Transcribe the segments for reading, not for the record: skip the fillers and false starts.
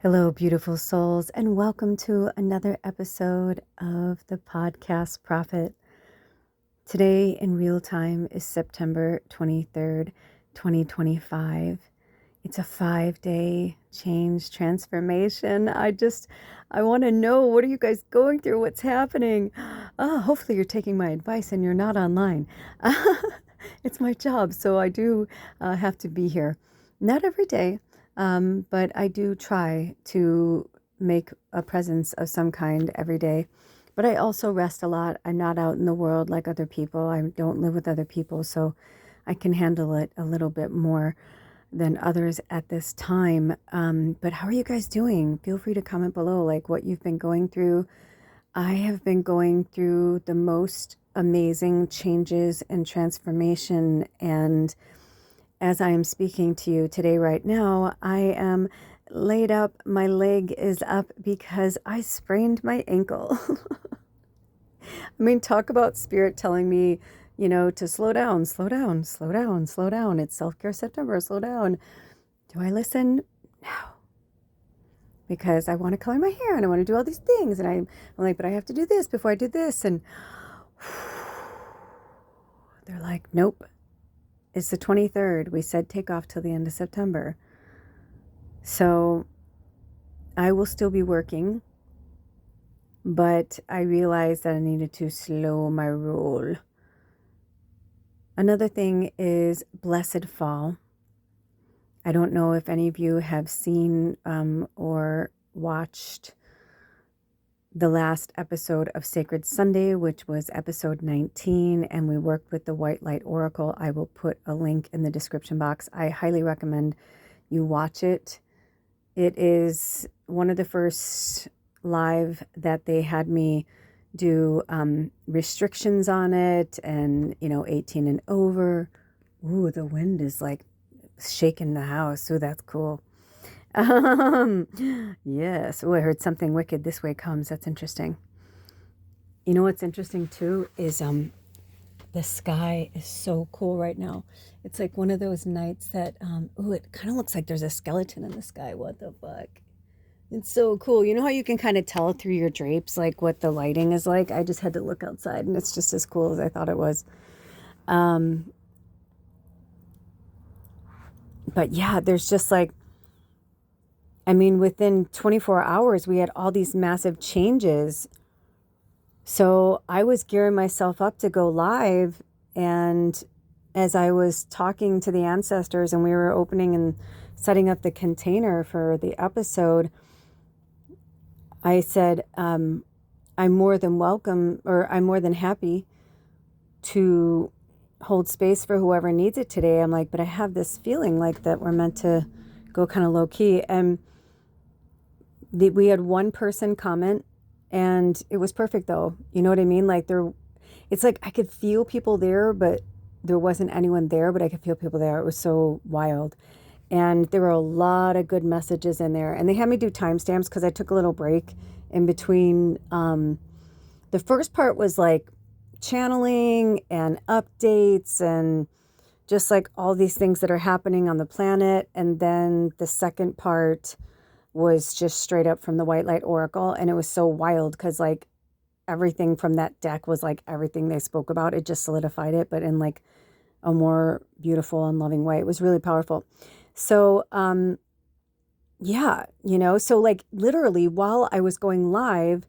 Hello, beautiful souls, and welcome to another episode of the podcast Prophet. Today in real time is September 23rd, 2025. It's a 5-day change transformation. I want to know, what are you guys going through? What's happening? Hopefully you're taking my advice and you're not online. It's my job, so I do have to be here. Not every day, but I do try to make a presence of some kind every day. But I also rest a lot. I'm not out in the world like other people. I don't live with other people, so I can handle it a little bit more than others at this time. But how are you guys doing? Feel free to comment below, like what you've been going through. I have been going through the most amazing changes and transformation. And as I am speaking to you today, right now, I am laid up. My leg is up because I sprained my ankle. I mean, talk about spirit telling me, to slow down, slow down, slow down, slow down. It's self-care September, slow down. Do I listen? No. Because I want to color my hair and I want to do all these things. And I'm like, but I have to do this before I do this. And they're like, nope. It's the 23rd. We said take off till the end of September. So I will still be working. But I realized that I needed to slow my roll. Another thing is Blessed Fall. I don't know if any of you have seen or watched the last episode of Sacred Sunday, which was episode 19, and we worked with the White Light Oracle. I will put a link in the description box. I highly recommend you watch it. It is one of the first live that they had me do restrictions on it, and 18 and over. Ooh, the wind is like shaking the house. Ooh, that's cool. Yes. Oh, I heard something wicked this way comes. That's interesting. You know what's interesting too is the sky is so cool right now. It's like one of those nights that it kind of looks like there's a skeleton in the sky. What the fuck? It's so cool. You know how you can kind of tell through your drapes, like what the lighting is like? I just had to look outside and it's just as cool as I thought it was. But yeah, there's just like, within 24 hours, we had all these massive changes. So I was gearing myself up to go live. And as I was talking to the ancestors and we were opening and setting up the container for the episode, I said, I'm more than welcome, or I'm more than happy to hold space for whoever needs it today. I'm like, but I have this feeling like that we're meant to go kind of low key. And we had one person comment, and it was perfect though. You know what I mean? Like it's like I could feel people there, but there wasn't anyone there, but I could feel people there. It was so wild. And there were a lot of good messages in there. And they had me do timestamps because I took a little break in between. The first part was like channeling and updates and just like all these things that are happening on the planet. And then the second part was just straight up from the White Light Oracle. And it was so wild because like everything from that deck was like everything they spoke about. It just solidified it, but in like a more beautiful and loving way. It was really powerful. So, so like literally while I was going live,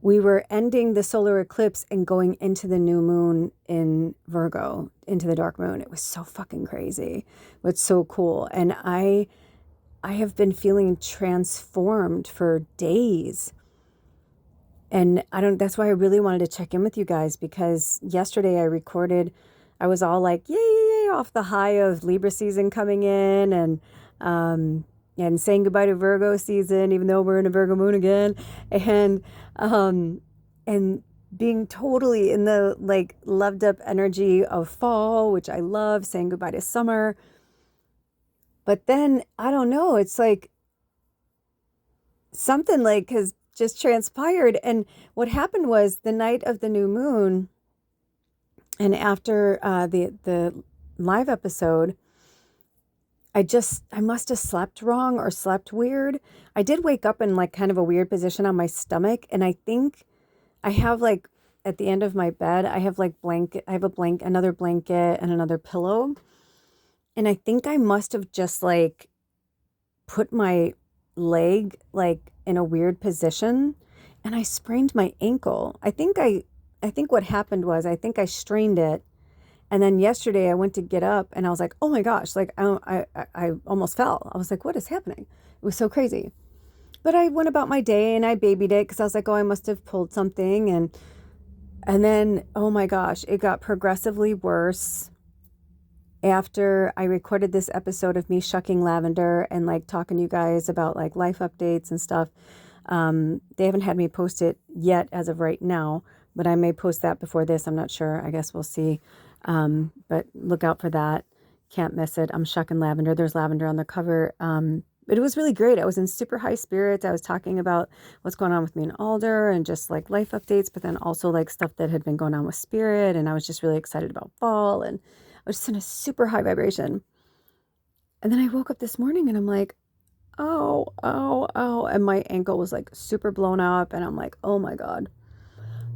we were ending the solar eclipse and going into the new moon in Virgo, into the dark moon. It was so fucking crazy, but so cool. And I have been feeling transformed for days. And that's why I really wanted to check in with you guys, because yesterday I was all like, yay, off the high of Libra season coming in and saying goodbye to Virgo season, even though we're in a Virgo moon again. And being totally in the like loved up energy of fall, which I love, saying goodbye to summer. But then, I don't know, it's like something like has just transpired. And what happened was the night of the new moon, and after the live episode, I must have slept wrong or slept weird. I did wake up in like kind of a weird position on my stomach. And I think I have like at the end of my bed, I have like another blanket and another pillow. And I think I must have just like put my leg like in a weird position and I sprained my ankle. I think what happened was I think I strained it. And then yesterday I went to get up and I was like, oh my gosh, like I almost fell. I was like, what is happening? It was so crazy. But I went about my day and I babied it because I was like, oh, I must have pulled something. And then, oh my gosh, it got progressively worse after I recorded this episode of me shucking lavender and like talking to you guys about like life updates and stuff. They haven't had me post it yet as of right now, but I may post that before this. I'm not sure. I guess we'll see. But look out for that. Can't miss it. I'm shucking lavender. There's lavender on the cover. But it was really great. I was in super high spirits. I was talking about what's going on with me and Alder and just like life updates, but then also like stuff that had been going on with spirit. And I was just really excited about fall and I was just in a super high vibration. And then I woke up this morning and I'm like, oh, oh, oh. And my ankle was like super blown up. And I'm like, oh my God.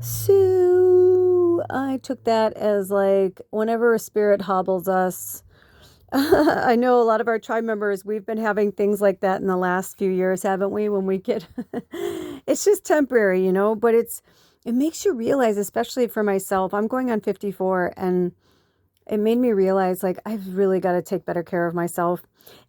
So I took that as like whenever a spirit hobbles us. I know a lot of our tribe members, we've been having things like that in the last few years, haven't we? When we get, it's just temporary, you know, but it makes you realize, especially for myself, I'm going on 54 and it made me realize like I've really got to take better care of myself.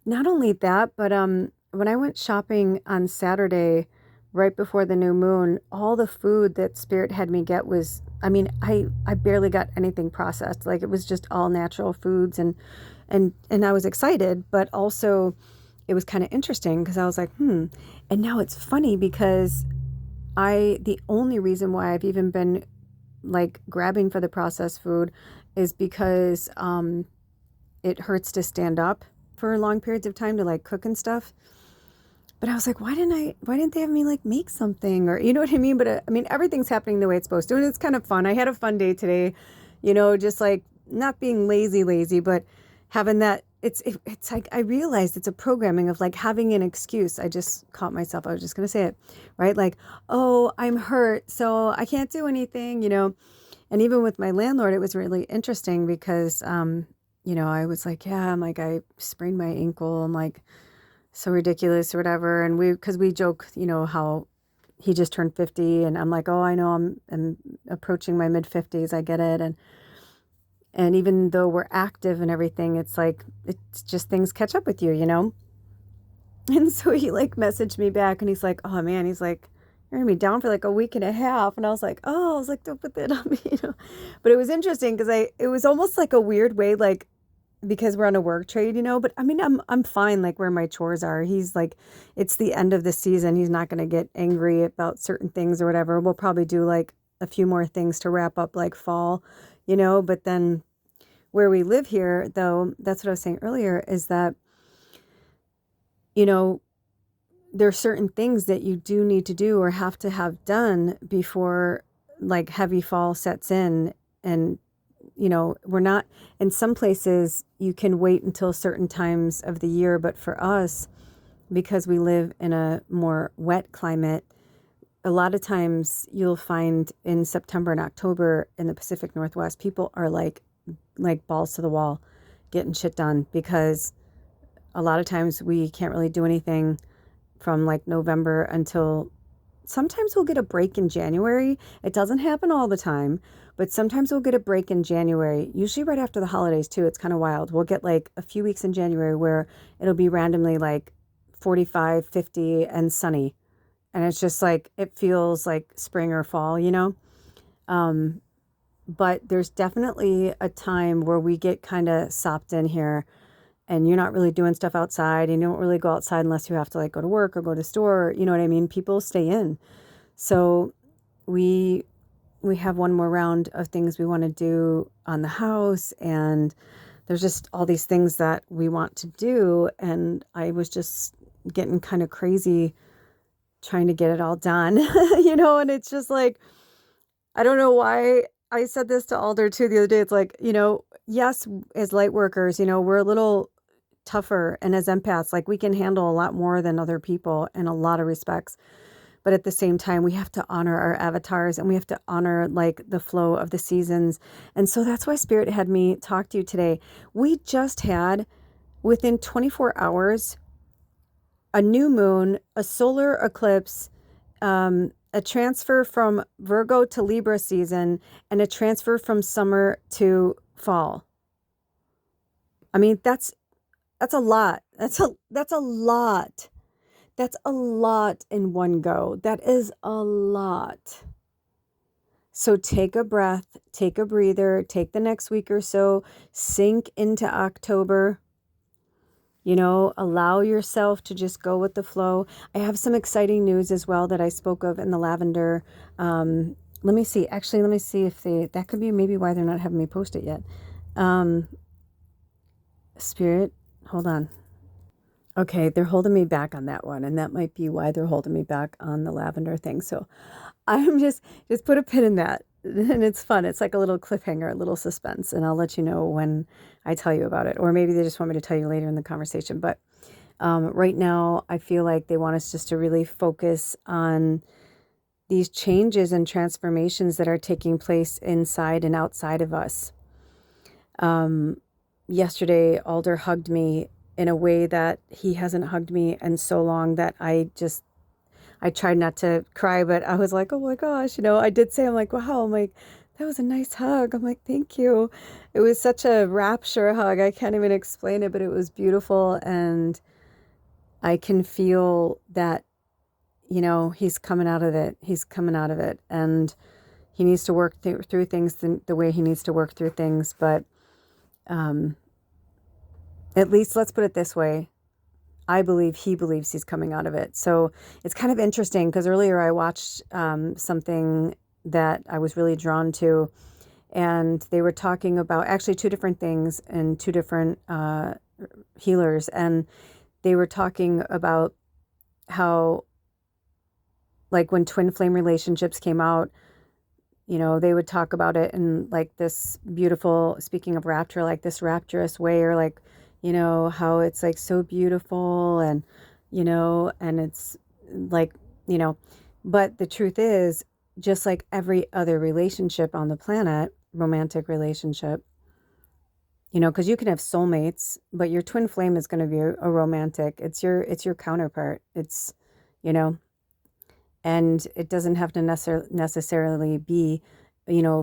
Not only that, but when I went shopping on Saturday right before the new moon, all the food that Spirit had me get was, I mean, I barely got anything processed. Like it was just all natural foods and I was excited, but also it was kind of interesting because I was like, And now it's funny because the only reason why I've even been like grabbing for the processed food is because it hurts to stand up for long periods of time to like cook and stuff. But I was like, why didn't they have me like make something or, you know what I mean? But I mean, everything's happening the way it's supposed to. And it's kind of fun. I had a fun day today, you know, just like not being lazy, but having that, it's like, I realized it's a programming of like having an excuse. I just caught myself. I was just going to say it, right? Like, oh, I'm hurt, so I can't do anything, you know? And even with my landlord, it was really interesting because, you know, I was like, yeah, I'm like, I sprained my ankle. I'm like, so ridiculous or whatever. And because we joke, you know, how he just turned 50 and I'm like, oh, I know I'm approaching my mid 50s. I get it. And even though we're active and everything, it's like, it's just things catch up with you, you know? And so he like messaged me back and he's like, oh man, he's like, you're gonna be down for like a week and a half. And I was like, don't put that on me, you know? But it was interesting because it was almost like a weird way, like, because we're on a work trade, you know, but I mean, I'm fine, like where my chores are. He's like, it's the end of the season. He's not going to get angry about certain things or whatever. We'll probably do like a few more things to wrap up like fall, you know, but then where we live here, though, that's what I was saying earlier, is that, you know, there are certain things that you do need to do or have to have done before like heavy fall sets in. And you know, we're not, in some places you can wait until certain times of the year, but for us, because we live in a more wet climate, a lot of times you'll find in September and October in the Pacific Northwest, people are like balls to the wall getting shit done because a lot of times we can't really do anything from like November until sometimes we'll get a break in January. It doesn't happen all the time, but sometimes we'll get a break in January, usually right after the holidays too. It's kind of wild. We'll get like a few weeks in January where it'll be randomly like 45, 50 and sunny. And it's just like, it feels like spring or fall, you know? But there's definitely a time where we get kind of sopped in here and you're not really doing stuff outside and you don't really go outside unless you have to like go to work or go to store, you know what I mean? People stay in. So we have one more round of things we want to do on the house and there's just all these things that we want to do. And I was just getting kind of crazy trying to get it all done, you know, and it's just like, I don't know why I said this to Alder too the other day. It's like, you know, yes, as light workers, you know, we're a little tougher. And as empaths, like, we can handle a lot more than other people in a lot of respects. But at the same time, we have to honor our avatars, and we have to honor like the flow of the seasons. And so that's why Spirit had me talk to you today. We just had, within 24 hours, a new moon, a solar eclipse, a transfer from Virgo to Libra season, and a transfer from summer to fall. I mean, that's a lot. That's a lot. That's a lot in one go. That is a lot. So take a breath, take a breather, take the next week or so, sink into October. Allow yourself to just go with the flow. I have some exciting news as well that I spoke of in the lavender. Let me see. Actually, let me see if that could be maybe why they're not having me post it yet. Spirit, hold on. Okay, they're holding me back on that one, and that might be why they're holding me back on the lavender thing. So I'm just put a pin in that, and it's fun. It's like a little cliffhanger, a little suspense, and I'll let you know when I tell you about it. Or maybe they just want me to tell you later in the conversation. But right now, I feel like they want us just to really focus on these changes and transformations that are taking place inside and outside of us. Yesterday, Alder hugged me in a way that he hasn't hugged me in so long that I tried not to cry, but I was like, oh my gosh, I did say, I'm like, wow, I'm like, that was a nice hug. I'm like, thank you. It was such a rapture hug. I can't even explain it, but it was beautiful. And I can feel that, he's coming out of it. He's coming out of it. And he needs to work through things the way he needs to work through things. But at least, let's put it this way, I believe he believes he's coming out of it. So it's kind of interesting because earlier I watched something that I was really drawn to, and they were talking about actually two different things and two different healers. And they were talking about how, like, when twin flame relationships came out, they would talk about it in like this beautiful, speaking of rapture, like this rapturous way, or like, how it's like so beautiful and, and it's like, but the truth is, just like every other relationship on the planet, romantic relationship, because you can have soulmates, but your twin flame is going to be a romantic. It's your counterpart. It's, and it doesn't have to necessarily be,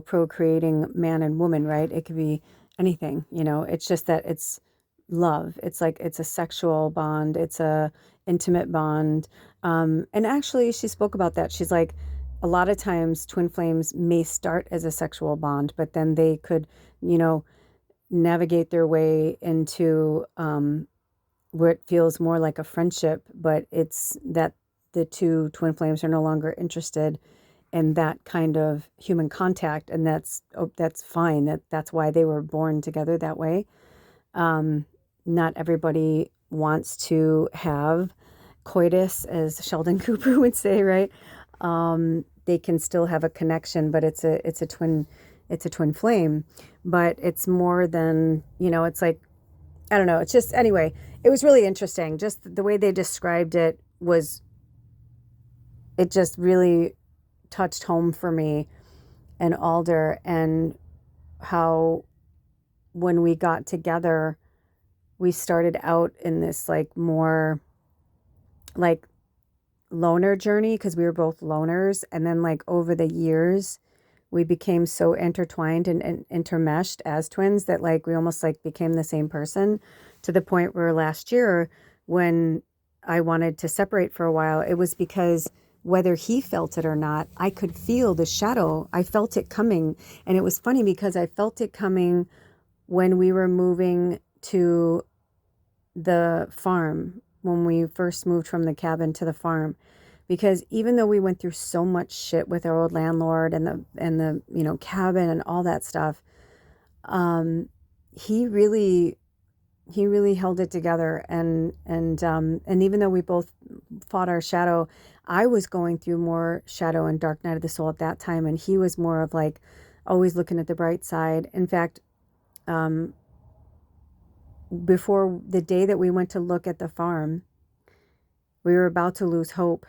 procreating man and woman, right? It could be anything, it's just that it's love. It's like, it's a sexual bond. It's a intimate bond. And actually she spoke about that. She's like, a lot of times twin flames may start as a sexual bond, but then they could, navigate their way into where it feels more like a friendship, but it's that the two twin flames are no longer interested in that kind of human contact. And that's fine. That's why they were born together that way. Not everybody wants to have coitus, as Sheldon Cooper would say, right? They can still have a connection, but it's a twin flame. But it's more than, it's like, I don't know. It's just, anyway, it was really interesting. Just the way they described it it just really touched home for me and Alder, and how when we got together, we started out in this like more like loner journey because we were both loners. And then like over the years, we became so intertwined and intermeshed as twins that like we almost like became the same person, to the point where last year when I wanted to separate for a while, it was because whether he felt it or not, I could feel the shadow. I felt it coming. And it was funny because I felt it coming when we were moving to the farm, when we first moved from the cabin to the farm. Because even though we went through so much shit with our old landlord and the cabin and all that stuff, he really held it together. And even though we both fought our shadow, I was going through more shadow and dark night of the soul at that time, and he was more of like always looking at the bright side. In fact, before the day that we went to look at the farm, we were about to lose hope.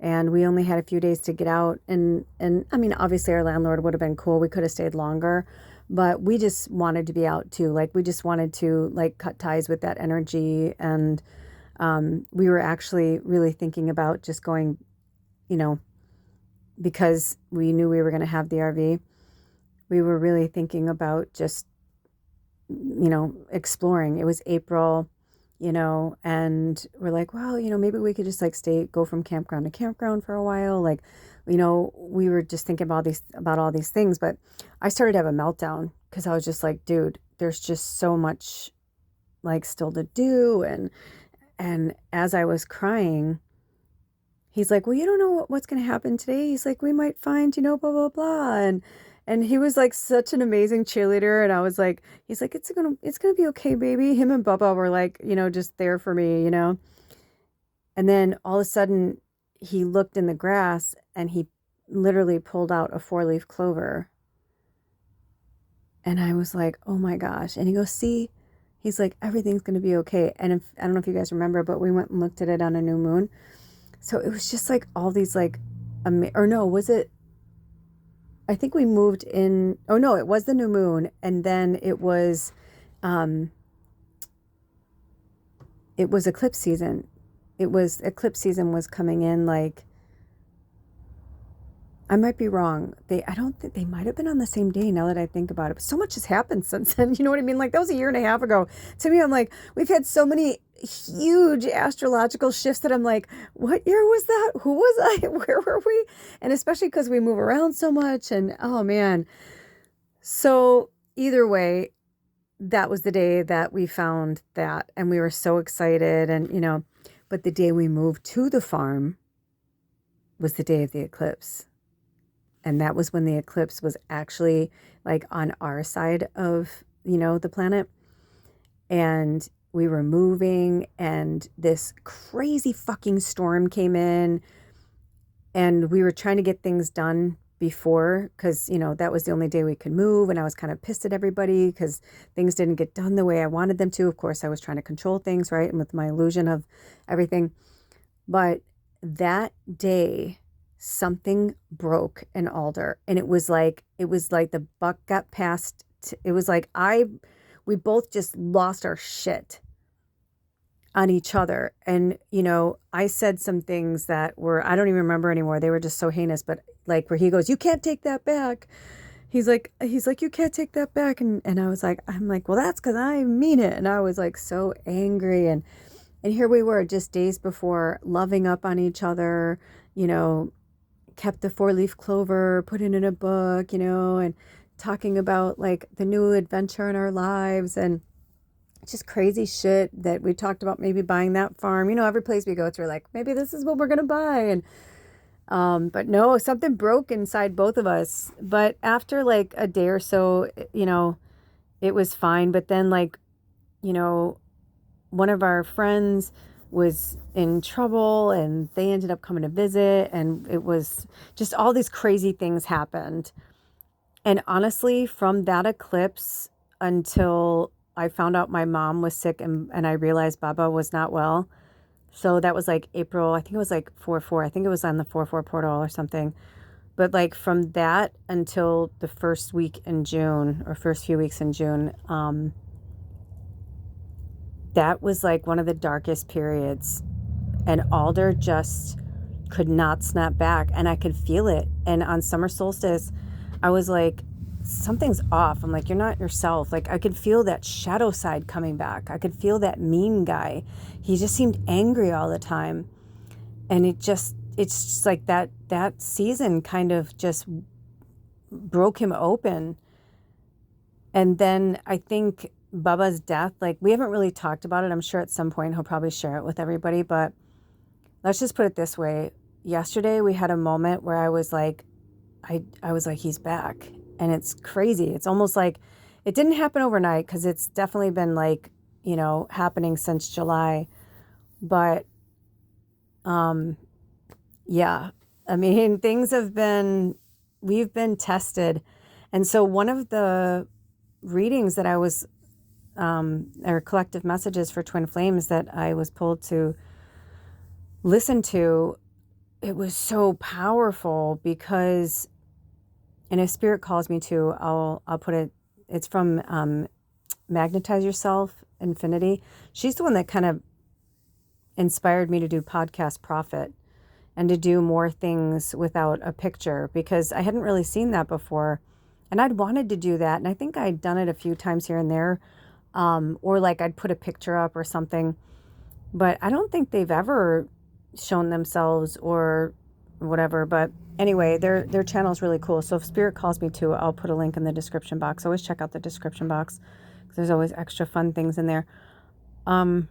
And we only had a few days to get out. And I mean, obviously our landlord would have been cool. We could have stayed longer, but we just wanted to be out too. Like we just wanted to like cut ties with that energy. And we were actually really thinking about just going, you know, because we knew we were going to have the RV. We were really thinking about just, you know, exploring. It was April, you know, and we're like, well, you know, maybe we could just like go from campground to campground for a while. Like, you know, we were just thinking about all these things, but I started to have a meltdown because I was just like, dude, there's just so much like still to do. And as I was crying, he's like, well, you don't know what's going to happen today. He's like, we might find, you know, blah, blah, blah. And he was like such an amazing cheerleader. And I was like, he's like, it's going to be okay, baby. Him and Bubba were like, you know, just there for me, you know? And then all of a sudden he looked in the grass and he literally pulled out a 4-leaf clover. And I was like, oh my gosh. And he goes, see, he's like, everything's going to be okay. And I don't know if you guys remember, but we went and looked at it on a new moon. So it was just like all these like, or no, was it? I think we moved in. Oh no, it was the new moon, and then it was eclipse season. Eclipse season was coming in like. I might be wrong. I don't think they might have been on the same day now that I think about it. But so much has happened since then. You know what I mean? Like that was a year and a half ago. To me, I'm like, we've had so many huge astrological shifts that I'm like, what year was that? Who was I? Where were we? And especially because we move around so much. And oh man. So either way, that was the day that we found that. And we were so excited. And, you know, but the day we moved to the farm was the day of the eclipse. And that was when the eclipse was actually like on our side of, you know, the planet. And we were moving and this crazy fucking storm came in and we were trying to get things done before because, you know, that was the only day we could move. And I was kind of pissed at everybody because things didn't get done the way I wanted them to. Of course, I was trying to control things, right? And with my illusion of everything. But that day, something broke in Alder, and it was like the buck got passed. It was like we both just lost our shit on each other. And, you know, I said some things that were, I don't even remember anymore. They were just so heinous, but like where he goes, you can't take that back. He's like, you can't take that back. And I was like, I'm like, well, that's because I mean it. And I was like so angry. And here we were just days before loving up on each other, you know, kept the 4-leaf clover, put it in a book, you know, and talking about like the new adventure in our lives and just crazy shit that we talked about, maybe buying that farm, you know, every place we go through, like maybe this is what we're going to buy. And, but no, something broke inside both of us. But after like a day or so, you know, it was fine. But then like, you know, one of our friends was in trouble and they ended up coming to visit, and it was just all these crazy things happened. And honestly, from that eclipse until I found out my mom was sick and I realized Baba was not well. So that was like April, I think it was like 4/4. I think it was on the 4/4 portal or something. But like from that until the first week in June or first few weeks in June, that was like one of the darkest periods. And Alder just could not snap back. And I could feel it. And on summer solstice, I was like, something's off. I'm like, you're not yourself. Like I could feel that shadow side coming back. I could feel that mean guy. He just seemed angry all the time. And it's just like that season kind of just broke him open. And then I think Bubba's death, like we haven't really talked about it. I'm sure at some point he'll probably share it with everybody, but let's just put it this way. Yesterday we had a moment where I was like, I was like, he's back. And it's crazy. It's almost like it didn't happen overnight because it's definitely been like, you know, happening since July. But yeah, I mean, we've been tested. And so one of the readings that I was or collective messages for twin flames that I was pulled to listen to, it was so powerful because, and if spirit calls me to, I'll put it, it's from Magnetize Yourself, Infinity. She's the one that kind of inspired me to do Podcast Profit and to do more things without a picture, because I hadn't really seen that before. And I'd wanted to do that. And I think I'd done it a few times here and there. Or like I'd put a picture up or something. But I don't think they've ever shown themselves or whatever. But anyway, their channel is really cool. So if Spirit calls me to, I'll put a link in the description box. Always check out the description box because there's always extra fun things in there. But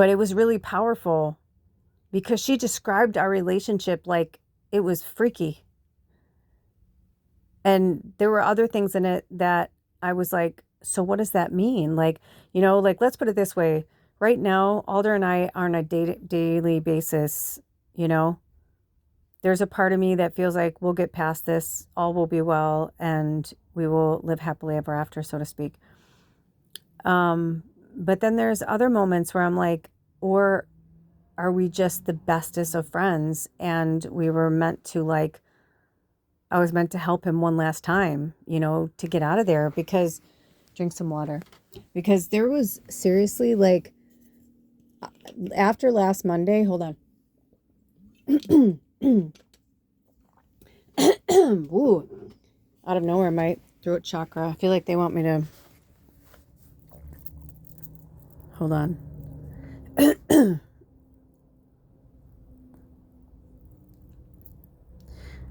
it was really powerful because she described our relationship like it was freaky. And there were other things in it that I was like, so what does that mean? Like, like, let's put it this way. Right now, Alder and I are on a daily basis, There's a part of me that feels like we'll get past this, all will be well, and we will live happily ever after, so to speak. But then there's other moments where I'm like, or are we just the bestest of friends? And we were meant to I was meant to help him one last time, to get out of there, because drink some water, because there was seriously after last Monday, hold on. Ooh, out of nowhere, my throat chakra. I feel like they want me to, hold on.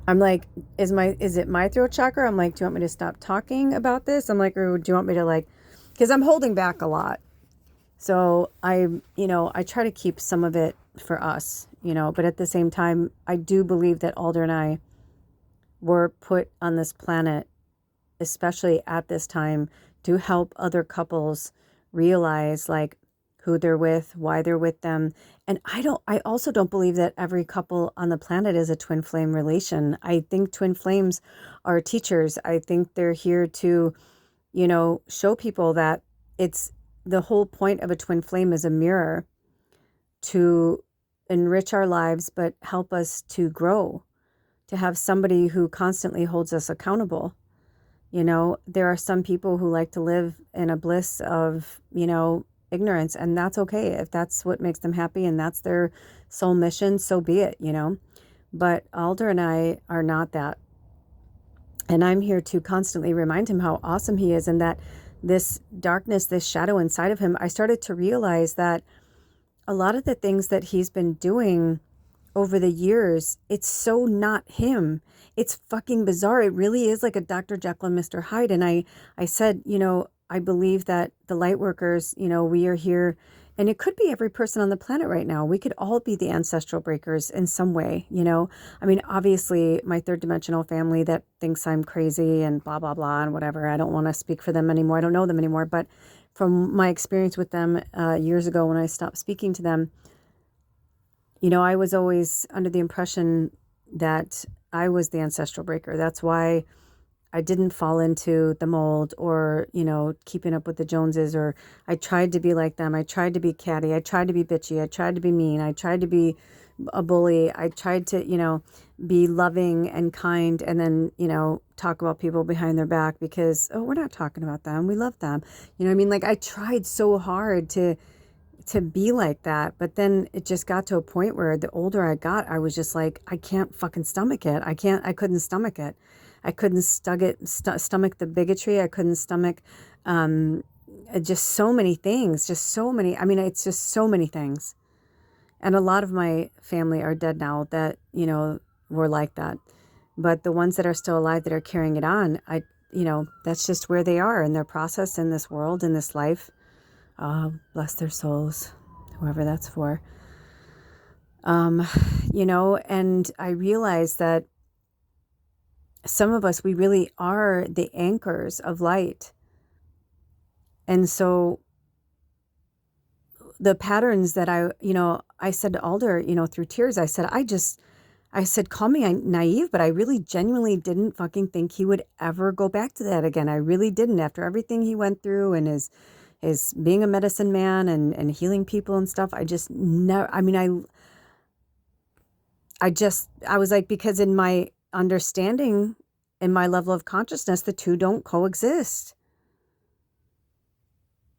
I'm like, is it my throat chakra? I'm like, do you want me to stop talking about this? I'm like, or do you want me to because I'm holding back a lot. So I try to keep some of it for us, but at the same time, I do believe that Alder and I were put on this planet, especially at this time, to help other couples realize who they're with, why they're with them. And I also don't believe that every couple on the planet is a twin flame relation. I think twin flames are teachers. I think they're here to, show people that it's the whole point of a twin flame is a mirror to enrich our lives, but help us to grow, to have somebody who constantly holds us accountable. There are some people who like to live in a bliss of, ignorance, and that's okay. If that's what makes them happy and that's their soul mission, so be it, But Alder and I are not that. And I'm here to constantly remind him how awesome he is, and that this darkness, this shadow inside of him, I started to realize that a lot of the things that he's been doing over the years, it's so not him. It's fucking bizarre. It really is like a Dr. Jekyll and Mr. Hyde. And I said, I believe that the light workers, we are here, and it could be every person on the planet right now. We could all be the ancestral breakers in some way, I mean, obviously my third dimensional family that thinks I'm crazy and blah, blah, blah, and whatever. I don't want to speak for them anymore. I don't know them anymore. But from my experience with them years ago when I stopped speaking to them, I was always under the impression that I was the ancestral breaker. That's why I didn't fall into the mold or, keeping up with the Joneses, or I tried to be like them. I tried to be catty. I tried to be bitchy. I tried to be mean. I tried to be a bully. I tried to, be loving and kind, and then, talk about people behind their back because, oh, we're not talking about them. We love them. I mean? I tried so hard to be like that, but then it just got to a point where the older I got, I was just like, I can't fucking stomach it. I couldn't stomach it. I couldn't stomach the bigotry. I couldn't stomach just so many things, it's just so many things. And a lot of my family are dead now that, were like that. But the ones that are still alive that are carrying it on, that's just where they are in their process in this world, in this life. Bless their souls, whoever that's for. And I realized that some of us, we really are the anchors of light. And so the patterns that I said to Alder, through tears, I said, I said, call me naive, but I really genuinely didn't fucking think he would ever go back to that again. I really didn't, after everything he went through and his being a medicine man and healing people and stuff. I just never, I mean, I was like, because in my understanding, in my level of consciousness, the two don't coexist.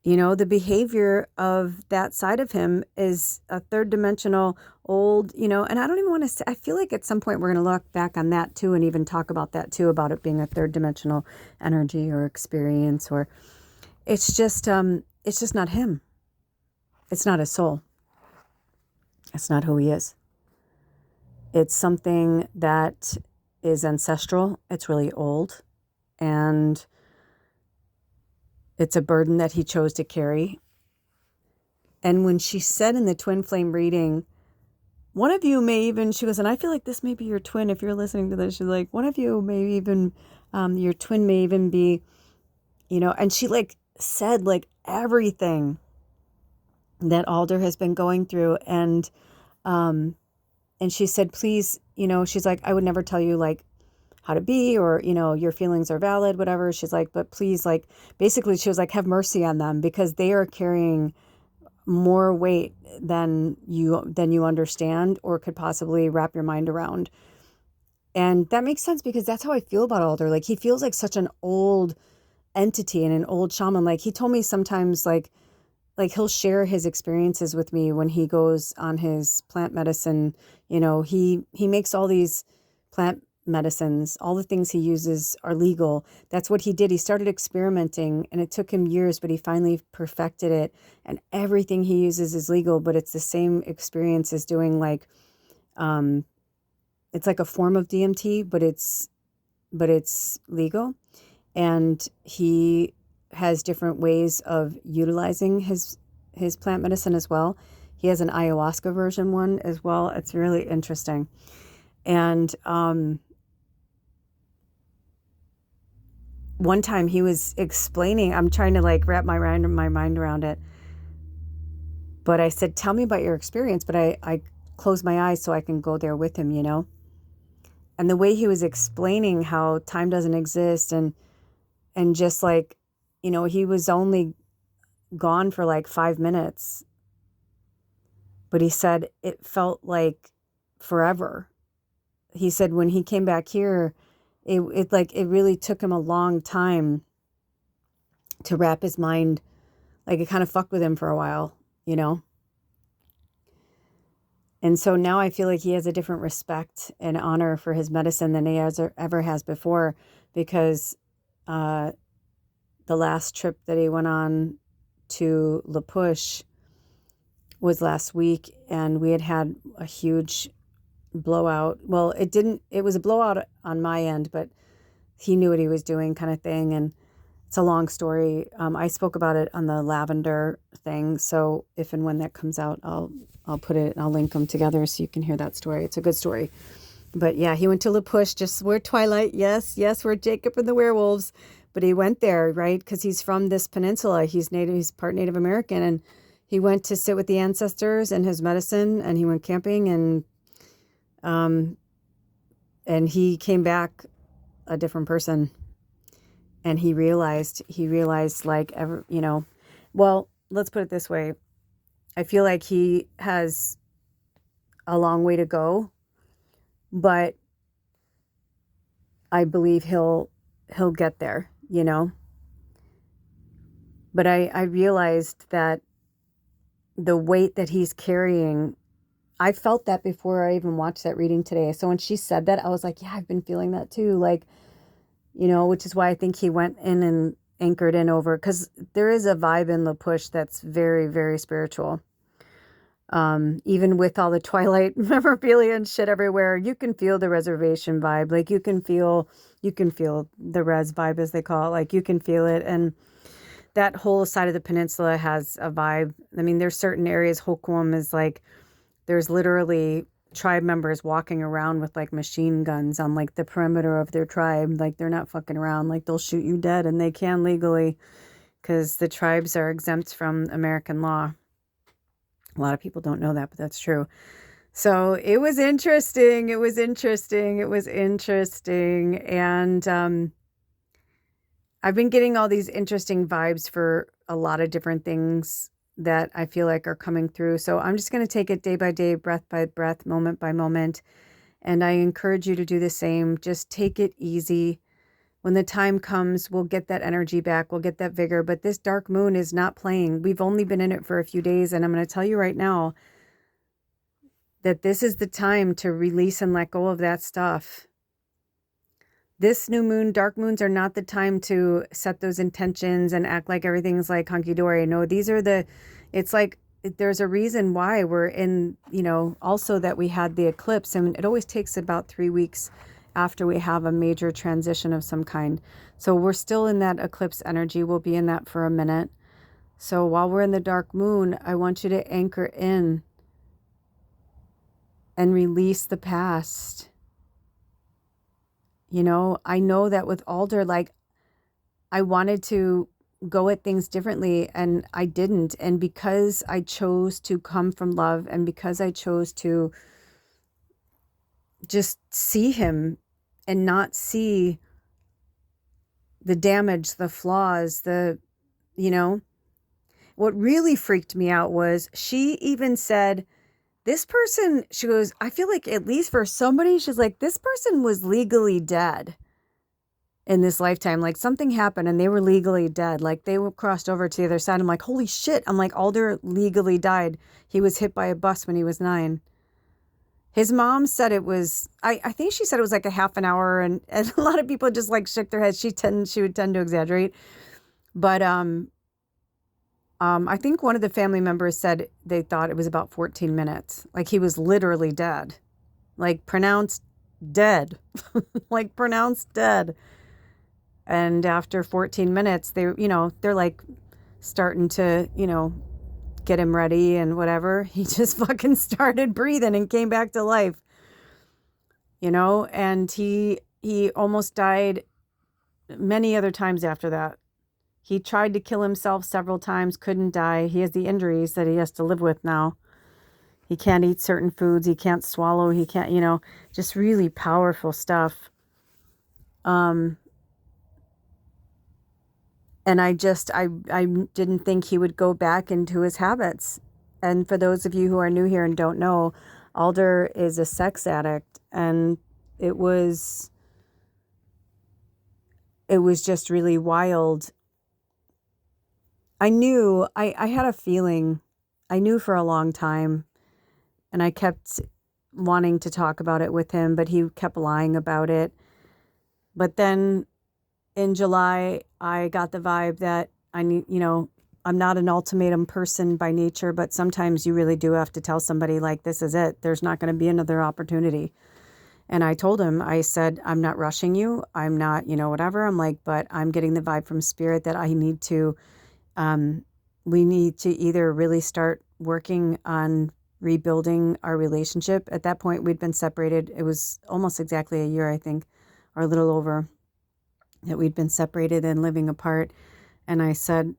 You know, the behavior of that side of him is a third dimensional old, you know, and I don't even want to say, I feel like at some point we're going to look back on that too and even talk about that too, about it being a third dimensional energy or experience, or it's just not him. It's not his soul. It's not who he is. It's something that is ancestral. It's really old. And it's a burden that he chose to carry. And when she said in the twin flame reading, one of you may even, she goes, and I feel like this may be your twin if you're listening to this. She's like, one of you may even, your twin may even be, you know, and she like said like everything that Alder has been going through. And she said, please, you know, she's like, I would never tell you like how to be, or, you know, your feelings are valid, whatever. She's like, but please, like, basically she was like, have mercy on them because they are carrying more weight than you understand or could possibly wrap your mind around. And that makes sense because that's how I feel about Alder. Like, he feels like such an old entity and an old shaman. Like, he told me sometimes like he'll share his experiences with me when he goes on his plant medicine. You know, he makes all these plant medicines. All the things he uses are legal. That's what he did. He started experimenting and it took him years, but he finally perfected it. And everything he uses is legal, but it's the same experience as doing like, it's like a form of DMT, but it's legal. And he has different ways of utilizing his plant medicine as well. He has an ayahuasca version one as well. It's really interesting. And one time he was explaining, I'm trying to like wrap my mind around it, but I said, tell me about your experience, but I closed my eyes so I can go there with him, you know? And the way he was explaining how time doesn't exist and just like, you know, he was only gone for like 5 minutes, but he said it felt like forever. He said when he came back here, it really took him a long time to wrap his mind. Like, it kind of fucked with him for a while, you know? And so now I feel like he has a different respect and honor for his medicine than he ever has before, because the last trip that he went on to La Push was last week, and we had a huge blowout. Well, it was a blowout on my end, but he knew what he was doing, kind of thing. And it's a long story. I spoke about it on the lavender thing. So if and when that comes out, I'll put it, I'll link them together so you can hear that story. It's a good story. But yeah, he went to La Push, just where Twilight. Yes, where Jacob and the werewolves. But he went there, right? Because he's from this peninsula. He's part Native American. And he went to sit with the ancestors and his medicine, and he went camping, and he came back a different person. And he realized like, you know, well, let's put it this way. I feel like he has a long way to go, but I believe he'll get there, you know. But I realized that the weight that he's carrying, I felt that before I even watched that reading today. So when she said that, I was like, yeah, I've been feeling that too. Like, you know, which is why I think he went in and anchored in over, because there is a vibe in La Push that's very, very spiritual. Even with all the Twilight memorabilia and shit everywhere, you can feel the reservation vibe. Like, you can feel the res vibe, as they call it. Like, you can feel it. And that whole side of the peninsula has a vibe. I mean, there's certain areas, Hoquiam is like, there's literally tribe members walking around with like machine guns on like the perimeter of their tribe. Like, they're not fucking around. Like, they'll shoot you dead, and they can legally, because the tribes are exempt from American law. A lot of people don't know that, but that's true. So it was interesting. It was interesting. It was interesting. And I've been getting all these interesting vibes for a lot of different things that I feel like are coming through. So I'm just going to take it day by day, breath by breath, moment by moment. And I encourage you to do the same. Just take it easy. When the time comes, we'll get that energy back. We'll get that vigor. But this dark moon is not playing. We've only been in it for a few days. And I'm going to tell you right now that this is the time to release and let go of that stuff. This new moon, dark moons are not the time to set those intentions and act like everything's like hunky-dory. No, it's like there's a reason why we're in, also that we had the eclipse, and it always takes about 3 weeks after we have a major transition of some kind. So we're still in that eclipse energy. We'll be in that for a minute. So while we're in the dark moon, I want you to anchor in and release the past. I know that with Alder, like, I wanted to go at things differently and I didn't. And because I chose to come from love and because I chose to just see him and not see the damage, the flaws, what really freaked me out was she even said, this person, she goes, I feel like at least for somebody, she's like, this person was legally dead in this lifetime. Like something happened and they were legally dead. Like they were crossed over to the other side. I'm like, holy shit. I'm like, Alder legally died. He was hit by a bus when he was 9. His mom said it was, I think she said it was like a half an hour. And a lot of people just like shook their heads. She would tend to exaggerate. But I think one of the family members said they thought it was about 14 minutes. Like he was literally dead, like pronounced dead, like pronounced dead. And after 14 minutes, they're like starting to, get him ready and whatever. He just fucking started breathing and came back to life, and he almost died many other times after that. He tried to kill himself several times, couldn't die. He has the injuries that he has to live with now. He can't eat certain foods. He can't swallow. He can't, just really powerful stuff. And I didn't think he would go back into his habits. And for those of you who are new here and don't know, Alder is a sex addict. And it was just really wild. I knew, I had a feeling, I knew for a long time, and I kept wanting to talk about it with him, but he kept lying about it. But then in July, I got the vibe that I need, I'm not an ultimatum person by nature, but sometimes you really do have to tell somebody like, this is it. There's not going to be another opportunity. And I told him, I said, I'm not rushing you. I'm not, whatever. I'm like, but I'm getting the vibe from spirit that I need to, we need to either really start working on rebuilding our relationship. At that point, we'd been separated. It was almost exactly a year, I think, or a little over, that we'd been separated and living apart. And I said,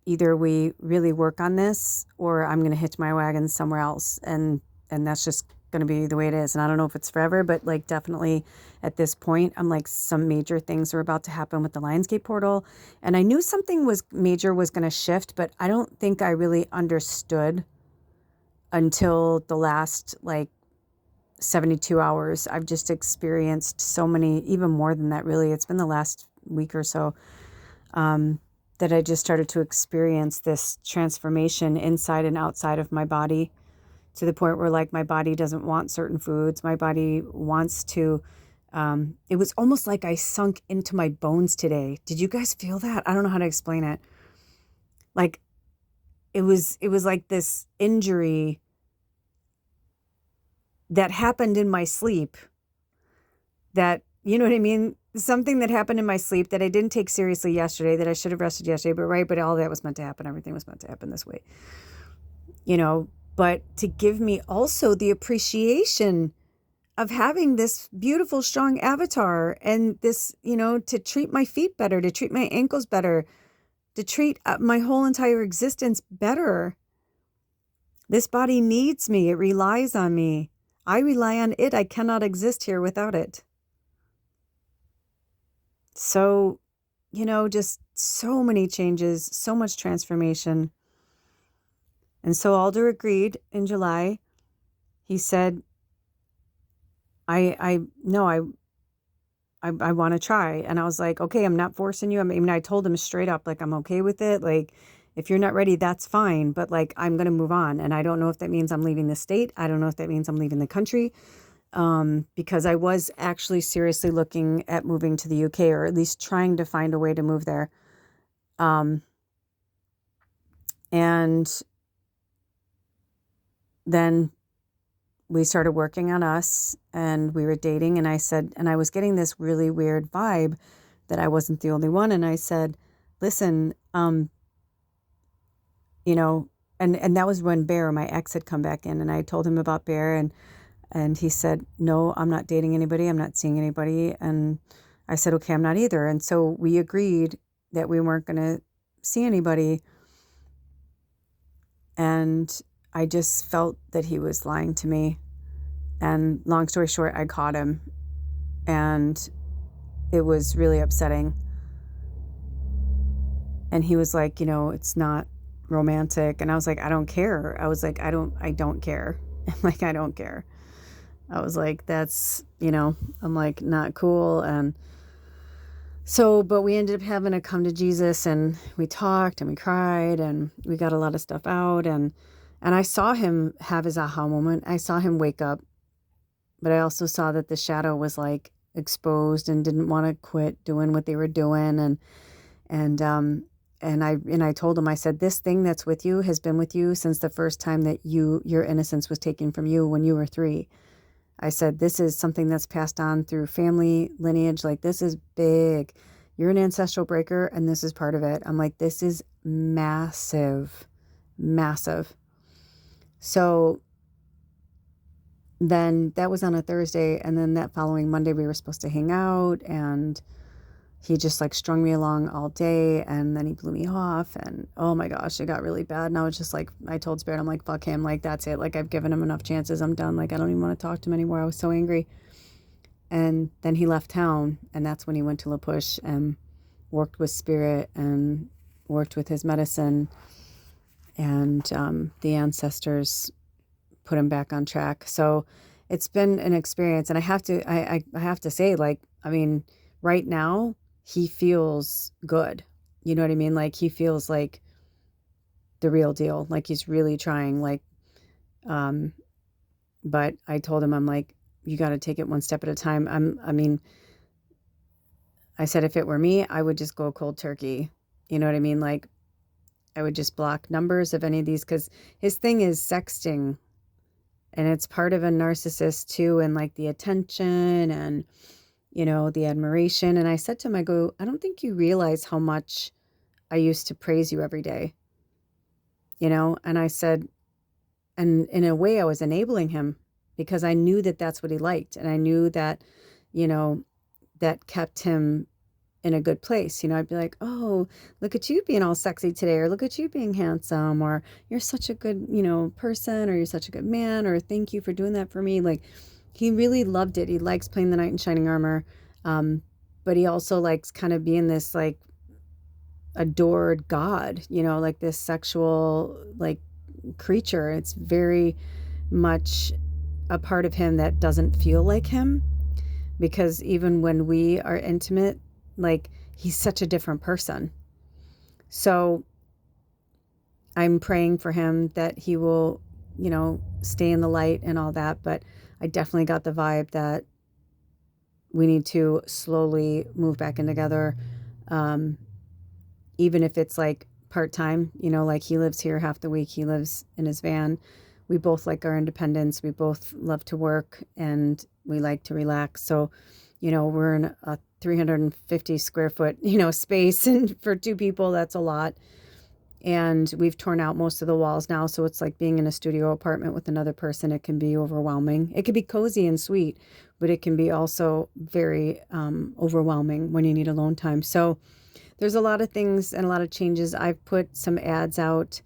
either we really work on this or I'm going to hitch my wagon somewhere else. And that's just going to be the way it is. And I don't know if it's forever, but like definitely at this point, I'm like, some major things are about to happen with the Lionsgate portal. And I knew something was major was going to shift, but I don't think I really understood until the last like 72 hours. I've just experienced so many, even more than that, really. It's been the last week or so that I just started to experience this transformation inside and outside of my body, to the point where like my body doesn't want certain foods. My body wants to, it was almost like I sunk into my bones today. Did you guys feel that? I don't know how to explain it. Like it was like this injury that happened in my sleep, that, you know what I mean? Something that happened in my sleep that I didn't take seriously yesterday, that I should have rested yesterday, but all that was meant to happen. Everything was meant to happen this way, but to give me also the appreciation of having this beautiful, strong avatar, and this, to treat my feet better, to treat my ankles better, to treat my whole entire existence better. This body needs me. It relies on me. I rely on it. I cannot exist here without it. So, just so many changes, so much transformation. And so Alder agreed in July. He said, I want to try. And I was like, okay, I'm not forcing you. I mean, I told him straight up, like, I'm okay with it. Like, if you're not ready, that's fine. But like, I'm going to move on. And I don't know if that means I'm leaving the state. I don't know if that means I'm leaving the country. Because I was actually seriously looking at moving to the UK, or at least trying to find a way to move there. And then we started working on us, and we were dating, and I said, and I was getting this really weird vibe that I wasn't the only one. And I said, listen, and that was when Bear, my ex, had come back in, and I told him about Bear, and he said, no, I'm not dating anybody. I'm not seeing anybody. And I said, okay, I'm not either. And so we agreed that we weren't going to see anybody. And I just felt that he was lying to me. And long story short, I caught him, and it was really upsetting. And he was like, it's not romantic. And I was like, I don't care. I was like, I don't care. Like, I don't care. I was like, that's, I'm like, not cool. And so, but we ended up having to come to Jesus, and we talked and we cried and we got a lot of stuff out. And I saw him have his aha moment. I saw him wake up, but I also saw that the shadow was like exposed and didn't want to quit doing what they were doing. And I told him, I said, this thing that's with you has been with you since the first time that your innocence was taken from you when you were 3. I said, this is something that's passed on through family lineage. Like, this is big. You're an ancestral breaker, and this is part of it. I'm like, this is massive, massive. So then that was on a Thursday. And then that following Monday, we were supposed to hang out, and he just like strung me along all day, and then he blew me off, and oh my gosh, it got really bad. And I was just like, I told Spirit, I'm like, fuck him. Like, that's it. Like, I've given him enough chances. I'm done. Like, I don't even want to talk to him anymore. I was so angry. And then he left town, and that's when he went to La Push and worked with Spirit and worked with his medicine. And the ancestors put him back on track. So it's been an experience. And I have to say, like, I mean, right now, he feels good. You know what I mean? Like, he feels like the real deal. Like, he's really trying. Like, but I told him, I'm like, you got to take it one step at a time. I said, if it were me, I would just go cold turkey. You know what I mean? Like, I would just block numbers of any of these, because his thing is sexting, and it's part of a narcissist too. And like the attention and, the admiration. And I said to him, I go, I don't think you realize how much I used to praise you every day, and I said, and in a way I was enabling him, because I knew that that's what he liked. And I knew that, that kept him in a good place. I'd be like, oh, look at you being all sexy today, or look at you being handsome, or you're such a good, person, or you're such a good man, or thank you for doing that for me. Like, he really loved it. He likes playing the knight in shining armor. But he also likes kind of being this like adored God, like this sexual like creature. It's very much a part of him that doesn't feel like him, because even when we are intimate, like, he's such a different person. So I'm praying for him that he will, stay in the light and all that. But I definitely got the vibe that we need to slowly move back in together. Even if it's like part-time, like he lives here half the week. He lives in his van. We both like our independence. We both love to work, and we like to relax. So, we're in a 350 square foot, space. And for 2 people, that's a lot. And we've torn out most of the walls now. So it's like being in a studio apartment with another person. It can be overwhelming. It can be cozy and sweet, but it can be also very overwhelming when you need alone time. So there's a lot of things and a lot of changes. I've put some ads out,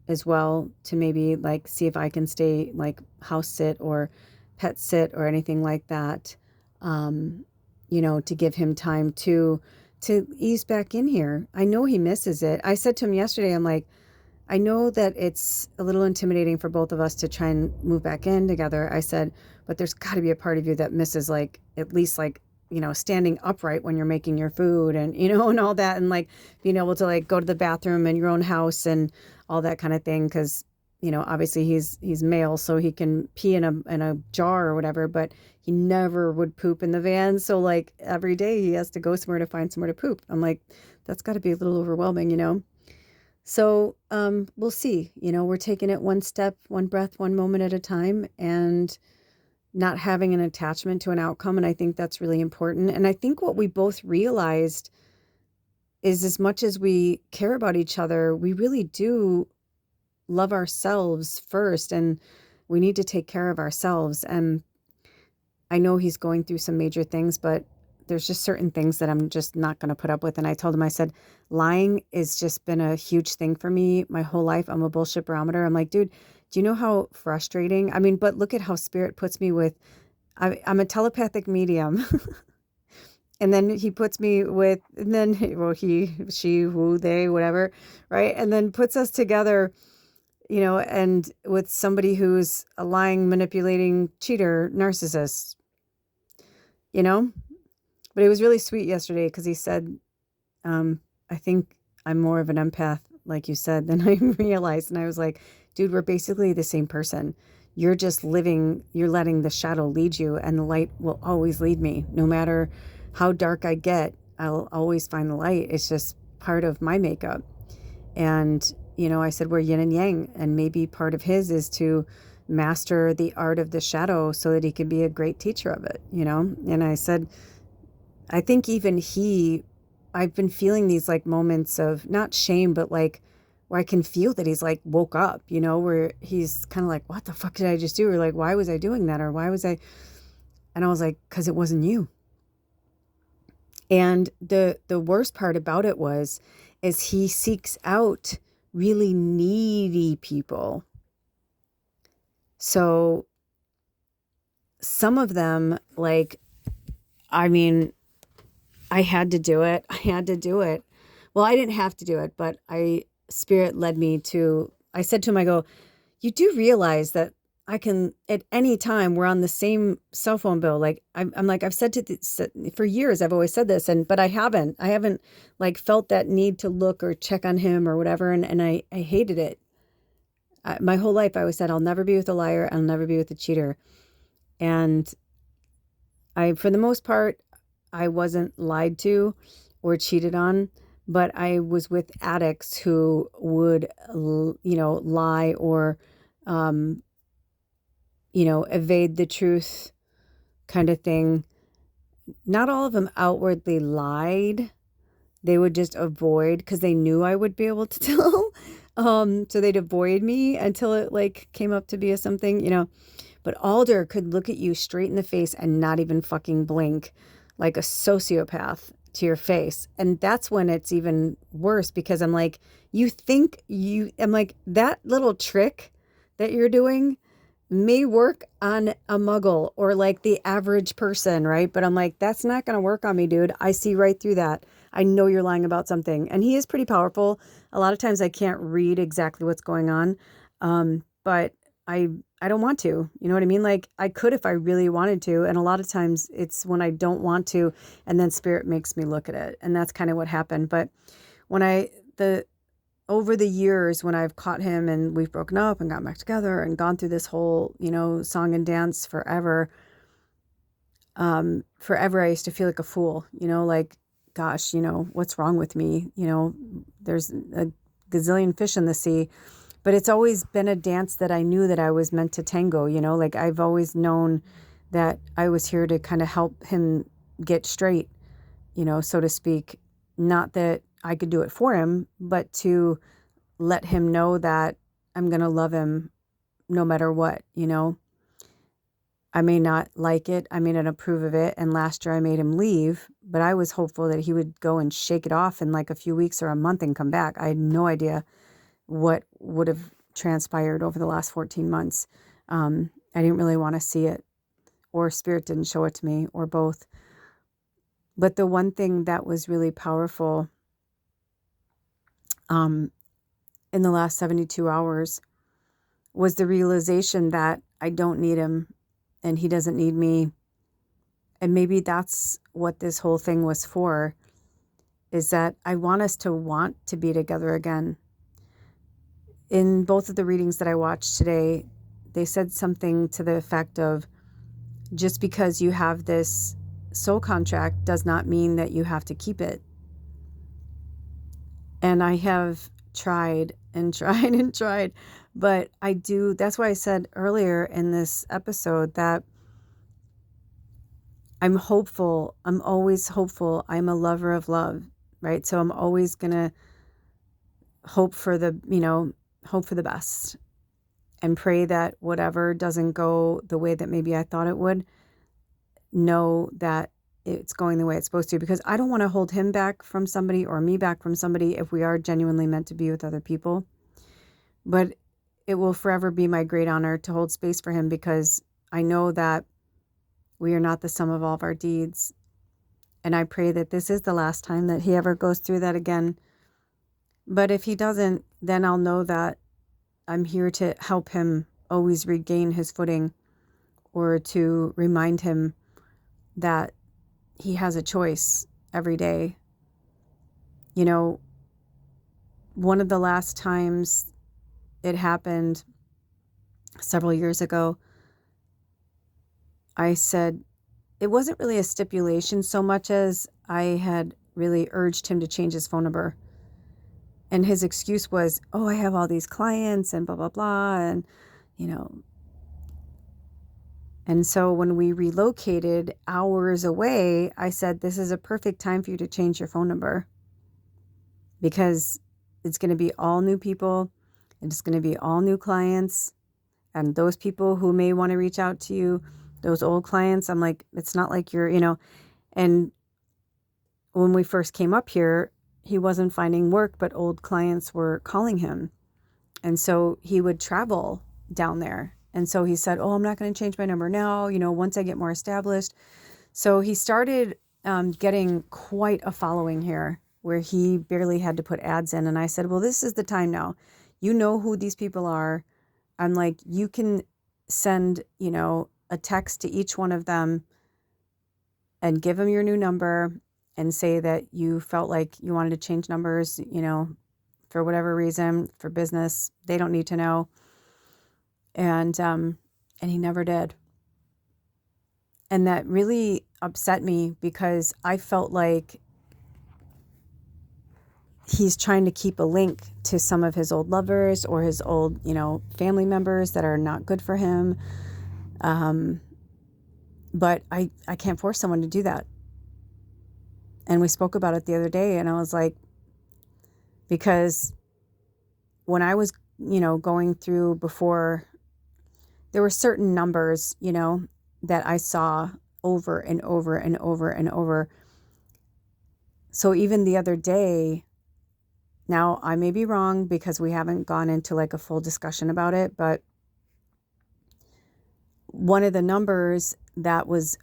as well to maybe like see if I can stay like house sit or pet sit or anything like that. To give him time to ease back in here. I know he misses it. I said to him yesterday, I'm like, I know that it's a little intimidating for both of us to try and move back in together. I said, but there's got to be a part of you that misses like at least like, standing upright when you're making your food and, and all that. And like being able to like go to the bathroom in your own house and all that kind of thing. Cause, obviously he's male, so he can pee in a jar or whatever, but he never would poop in the van. So like every day he has to go somewhere to find somewhere to poop. I'm like, that's got to be a little overwhelming. So we'll see. We're taking it one step, one breath, one moment at a time, and not having an attachment to an outcome. And I think that's really important. And I think what we both realized is as much as we care about each other, we really do love ourselves first, and we need to take care of ourselves. And I know he's going through some major things, but there's just certain things that I'm just not going to put up with. And I told him, I said, lying has just been a huge thing for me my whole life. I'm a bullshit barometer. I'm like, dude, do you know how frustrating? I mean, but look at how spirit puts me with, I'm a telepathic medium. And then he puts me with, and then, well, he, she, who, they, whatever, right? And then puts us together, and with somebody who's a lying, manipulating, cheater, narcissist, But it was really sweet yesterday because he said, I think I'm more of an empath, like you said, than I realized. And I was like, dude, we're basically the same person. You're just you're letting the shadow lead you, and the light will always lead me. No matter how dark I get, I'll always find the light. It's just part of my makeup. And, I said, we're yin and yang, and maybe part of his is to master the art of the shadow so that he can be a great teacher of it, And I said, I think even I've been feeling these like moments of not shame, but like where I can feel that he's like woke up, where he's kind of like, what the fuck did I just do? Or like, why was I doing that? Or why was I? And I was like, because it wasn't you. And the worst part about it is he seeks out really needy people. So some of them, like, I mean, I had to do it. Well, I didn't have to do it, but spirit led me to, I said to him, I go, you do realize that I can, at any time, we're on the same cell phone bill. Like, I'm like, I've said for years, I've always said this, but I haven't like felt that need to look or check on him or whatever. And I hated it. My whole life, I always said, I'll never be with a liar. I'll never be with a cheater. And for the most part, I wasn't lied to or cheated on, but I was with addicts who would, lie or, evade the truth kind of thing. Not all of them outwardly lied. They would just avoid because they knew I would be able to tell. So they'd avoid me until it like came up to be something, But Alder could look at you straight in the face and not even fucking blink, like a sociopath to your face. And that's when it's even worse because I'm like, I'm like, that little trick that you're doing may work on a muggle or like the average person, right? But I'm like, that's not going to work on me, dude. I see right through that. I know you're lying about something. And he is pretty powerful. A lot of times I can't read exactly what's going on. But I don't want to, you know what I mean? Like I could if I really wanted to. And a lot of times it's when I don't want to, and then spirit makes me look at it. And that's kind of what happened. But when over the years, when I've caught him and we've broken up and gotten back together and gone through this whole, song and dance forever, I used to feel like a fool, like, gosh, what's wrong with me? There's a gazillion fish in the sea. But it's always been a dance that I knew that I was meant to tango, like I've always known that I was here to kind of help him get straight, so to speak. Not that I could do it for him, but to let him know that I'm going to love him no matter what, I may not like it. I may not approve of it. And last year I made him leave, but I was hopeful that he would go and shake it off in like a few weeks or a month and come back. I had no idea what would have transpired over the last 14 months. I didn't really want to see it, or Spirit didn't show it to me, or both. But the one thing that was really powerful in the last 72 hours was the realization that I don't need him and he doesn't need me. And maybe that's what this whole thing was for, is that I want us to want to be together again. In both of the readings that I watched today, they said something to the effect of, just because you have this soul contract does not mean that you have to keep it. And I have tried and tried and tried, but I do. That's why I said earlier in this episode that I'm hopeful. I'm always hopeful. I'm a lover of love, right? So I'm always going to hope for the best and pray that whatever doesn't go the way that maybe I thought it would, know that it's going the way it's supposed to, because I don't want to hold him back from somebody or me back from somebody if we are genuinely meant to be with other people. But it will forever be my great honor to hold space for him, because I know that we are not the sum of all of our deeds. And I pray that this is the last time that he ever goes through that again. But if he doesn't, then I'll know that I'm here to help him always regain his footing, or to remind him that he has a choice every day. You know, one of the last times it happened several years ago, I said, it wasn't really a stipulation so much as I had really urged him to change his phone number. And his excuse was, oh, I have all these clients and blah, blah, blah. And, and so when we relocated hours away, I said, this is a perfect time for you to change your phone number, because it's going to be all new people. It's going to be all new clients. And those people who may want to reach out to you, those old clients, I'm like, it's not like you're, and when we first came up here, he wasn't finding work, but old clients were calling him. And so he would travel down there. And so he said, oh, I'm not going to change my number now, once I get more established. So he started getting quite a following here, where he barely had to put ads in. And I said, well, this is the time now. You know who these people are. I'm like, you can send, a text to each one of them and give them your new number and say that you felt like you wanted to change numbers, for whatever reason, for business. They don't need to know. And he never did. And that really upset me, because I felt like he's trying to keep a link to some of his old lovers or his old, family members that are not good for him. But I can't force someone to do that. And we spoke about it the other day, and I was like, because when I was, going through before, there were certain numbers, that I saw over and over and over and over. So even the other day, now I may be wrong because we haven't gone into like a full discussion about it, but one of the numbers that was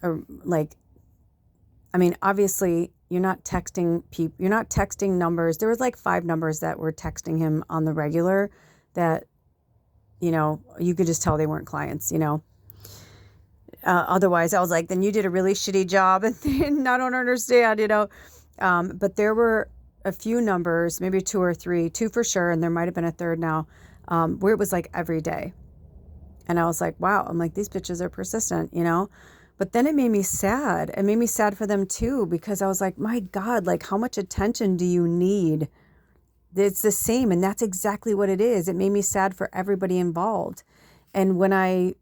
obviously you're not texting people, you're not texting numbers. There was like 5 numbers that were texting him on the regular that, you could just tell they weren't clients, otherwise I was like, then you did a really shitty job and I don't understand, but there were a few numbers, maybe 2 or 3, 2 for sure. And there might've been a third now, where it was like every day. And I was like, wow, I'm like, these bitches are persistent, but then it made me sad. It made me sad for them too, because I was like, my God, like how much attention do you need? It's the same. And that's exactly what it is. It made me sad for everybody involved. And when I,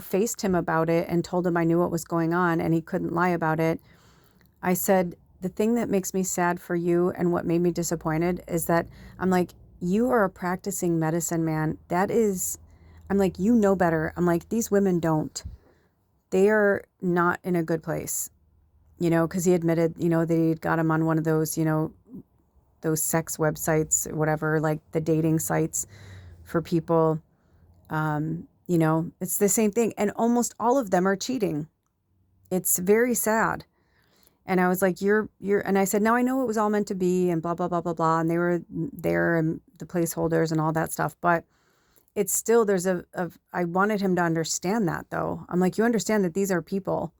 faced him about it and told him I knew what was going on and he couldn't lie about it, I said, the thing that makes me sad for you and what made me disappointed is that I'm like, you are a practicing medicine man. I'm like, you know better. I'm like, these women don't. They are not in a good place, because he admitted, that he'd got him on one of those, those sex websites or whatever, like the dating sites for people. It's the same thing. And almost all of them are cheating. It's very sad. And I was like, and I said, no, I know it was all meant to be and blah, blah, blah, blah, blah. And they were there and the placeholders and all that stuff. But it's still, I wanted him to understand that though. I'm like, you understand that these are people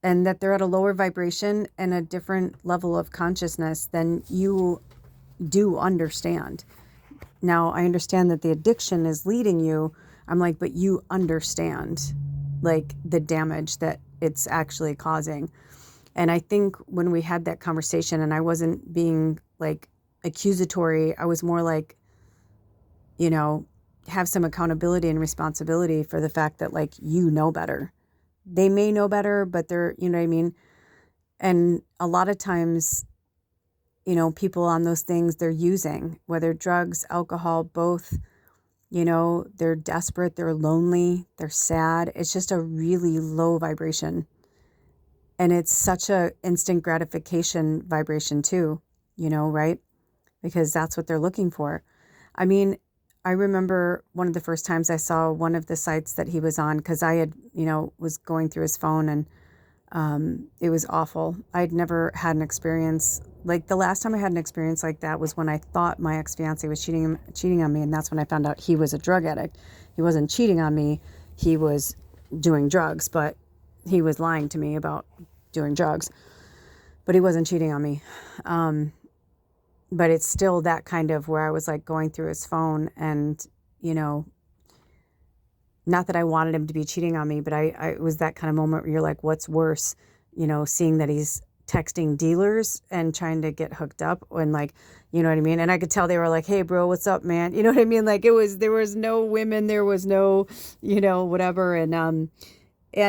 and that they're at a lower vibration and a different level of consciousness than you do understand. Now, I understand that the addiction is leading you. I'm like, but you understand like the damage that it's actually causing. And I think when we had that conversation and I wasn't being like accusatory, I was more like, have some accountability and responsibility for the fact that like, you know better. They may know better, but they're, you know what I mean? And a lot of times, people on those things they're using, whether drugs, alcohol, both, they're desperate, they're lonely, they're sad. It's just a really low vibration. And it's such a instant gratification vibration too, right? Because that's what they're looking for. I mean, I remember one of the first times I saw one of the sites that he was on, because I had, was going through his phone and it was awful. I'd never had an experience like the last time I had an experience like that was when I thought my ex-fiance was cheating on me. And that's when I found out he was a drug addict. He wasn't cheating on me. He was doing drugs, but he was lying to me about doing drugs, but he wasn't cheating on me. But it's still that kind of where I was like going through his phone and, not that I wanted him to be cheating on me, but it was that kind of moment where you're like, what's worse, seeing that he's texting dealers and trying to get hooked up and like, you know what I mean? And I could tell they were like, hey bro, what's up, man? You know what I mean? Like there was no women, there was no, whatever. And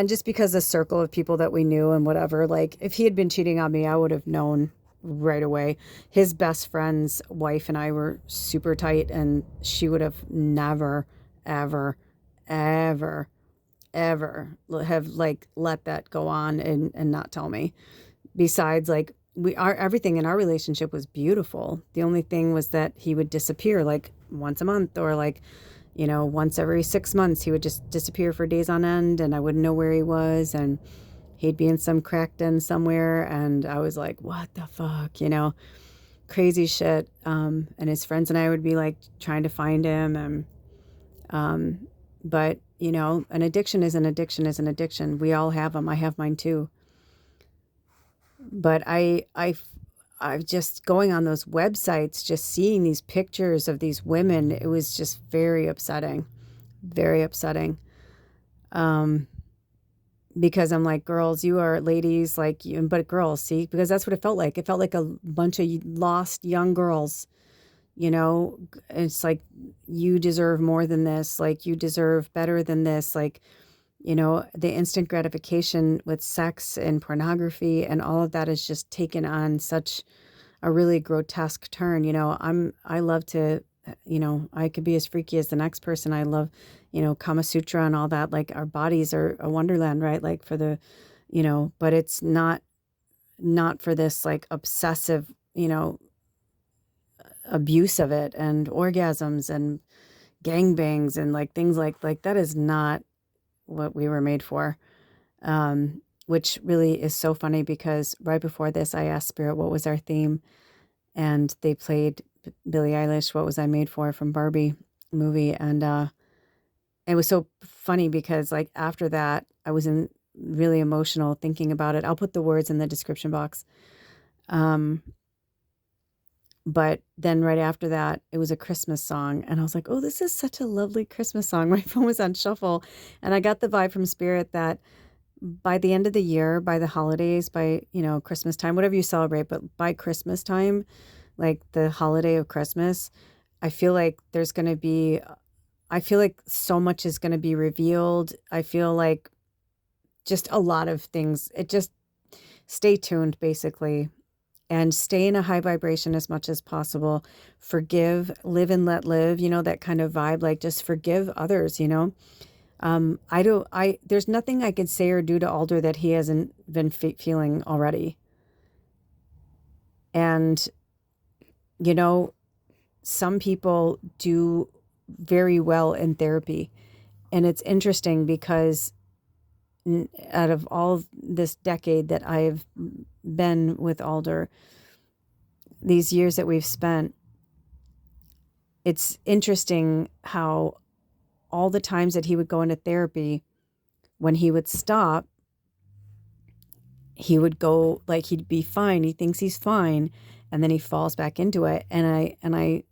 just because the circle of people that we knew and whatever, like if he had been cheating on me, I would have known right away. His best friend's wife and I were super tight, and she would have never, ever, ever, ever have like let that go on and not tell me. Besides, like everything in our relationship was beautiful. The only thing was that he would disappear like once a month or like, once every 6 months. He would just disappear for days on end and I wouldn't know where he was, and he'd be in some crack den somewhere, and I was like, what the fuck, crazy shit. And his friends and I would be like trying to find him. And but an addiction is an addiction is an addiction. We all have them. I have mine too. But I've just going on those websites, just seeing these pictures of these women, it was just very upsetting, very upsetting. Because I'm like, girls, you are ladies, like, but girls, see, because that's what it felt like. It felt like a bunch of lost young girls, it's like, you deserve more than this. Like, you deserve better than this. Like, the instant gratification with sex and pornography and all of that is just taken on such a really grotesque turn. I love to, I could be as freaky as the next person. I love, Kama Sutra and all that. Like, our bodies are a wonderland, right? Like for the, but it's not for this like obsessive, abuse of it and orgasms and gangbangs and like things like that is not what we were made for. Which really is so funny because right before this, I asked Spirit what was our theme, and they played Billie Eilish, What Was I Made For, from Barbie movie. And it was so funny because like after that, I was really emotional thinking about it. I'll put the words in the description box. But then right after that, it was a Christmas song. And I was like, oh, this is such a lovely Christmas song. My phone was on shuffle. And I got the vibe from Spirit that by the end of the year, by the holidays, by, Christmas time, whatever you celebrate, but by Christmas time, like the holiday of Christmas, I feel like so much is going to be revealed. I feel like just a lot of things. It just stay tuned, basically, and stay in a high vibration as much as possible. Forgive, live and let live, that kind of vibe, like just forgive others, there's nothing I could say or do to Alder that he hasn't been feeling already. And, some people do very well in therapy. And it's interesting because out of all this decade that I've been with Alder, these years that we've spent, it's interesting how all the times that he would go into therapy, when he would stop, he would go, like, he'd be fine. He thinks he's fine. And then he falls back into it. And I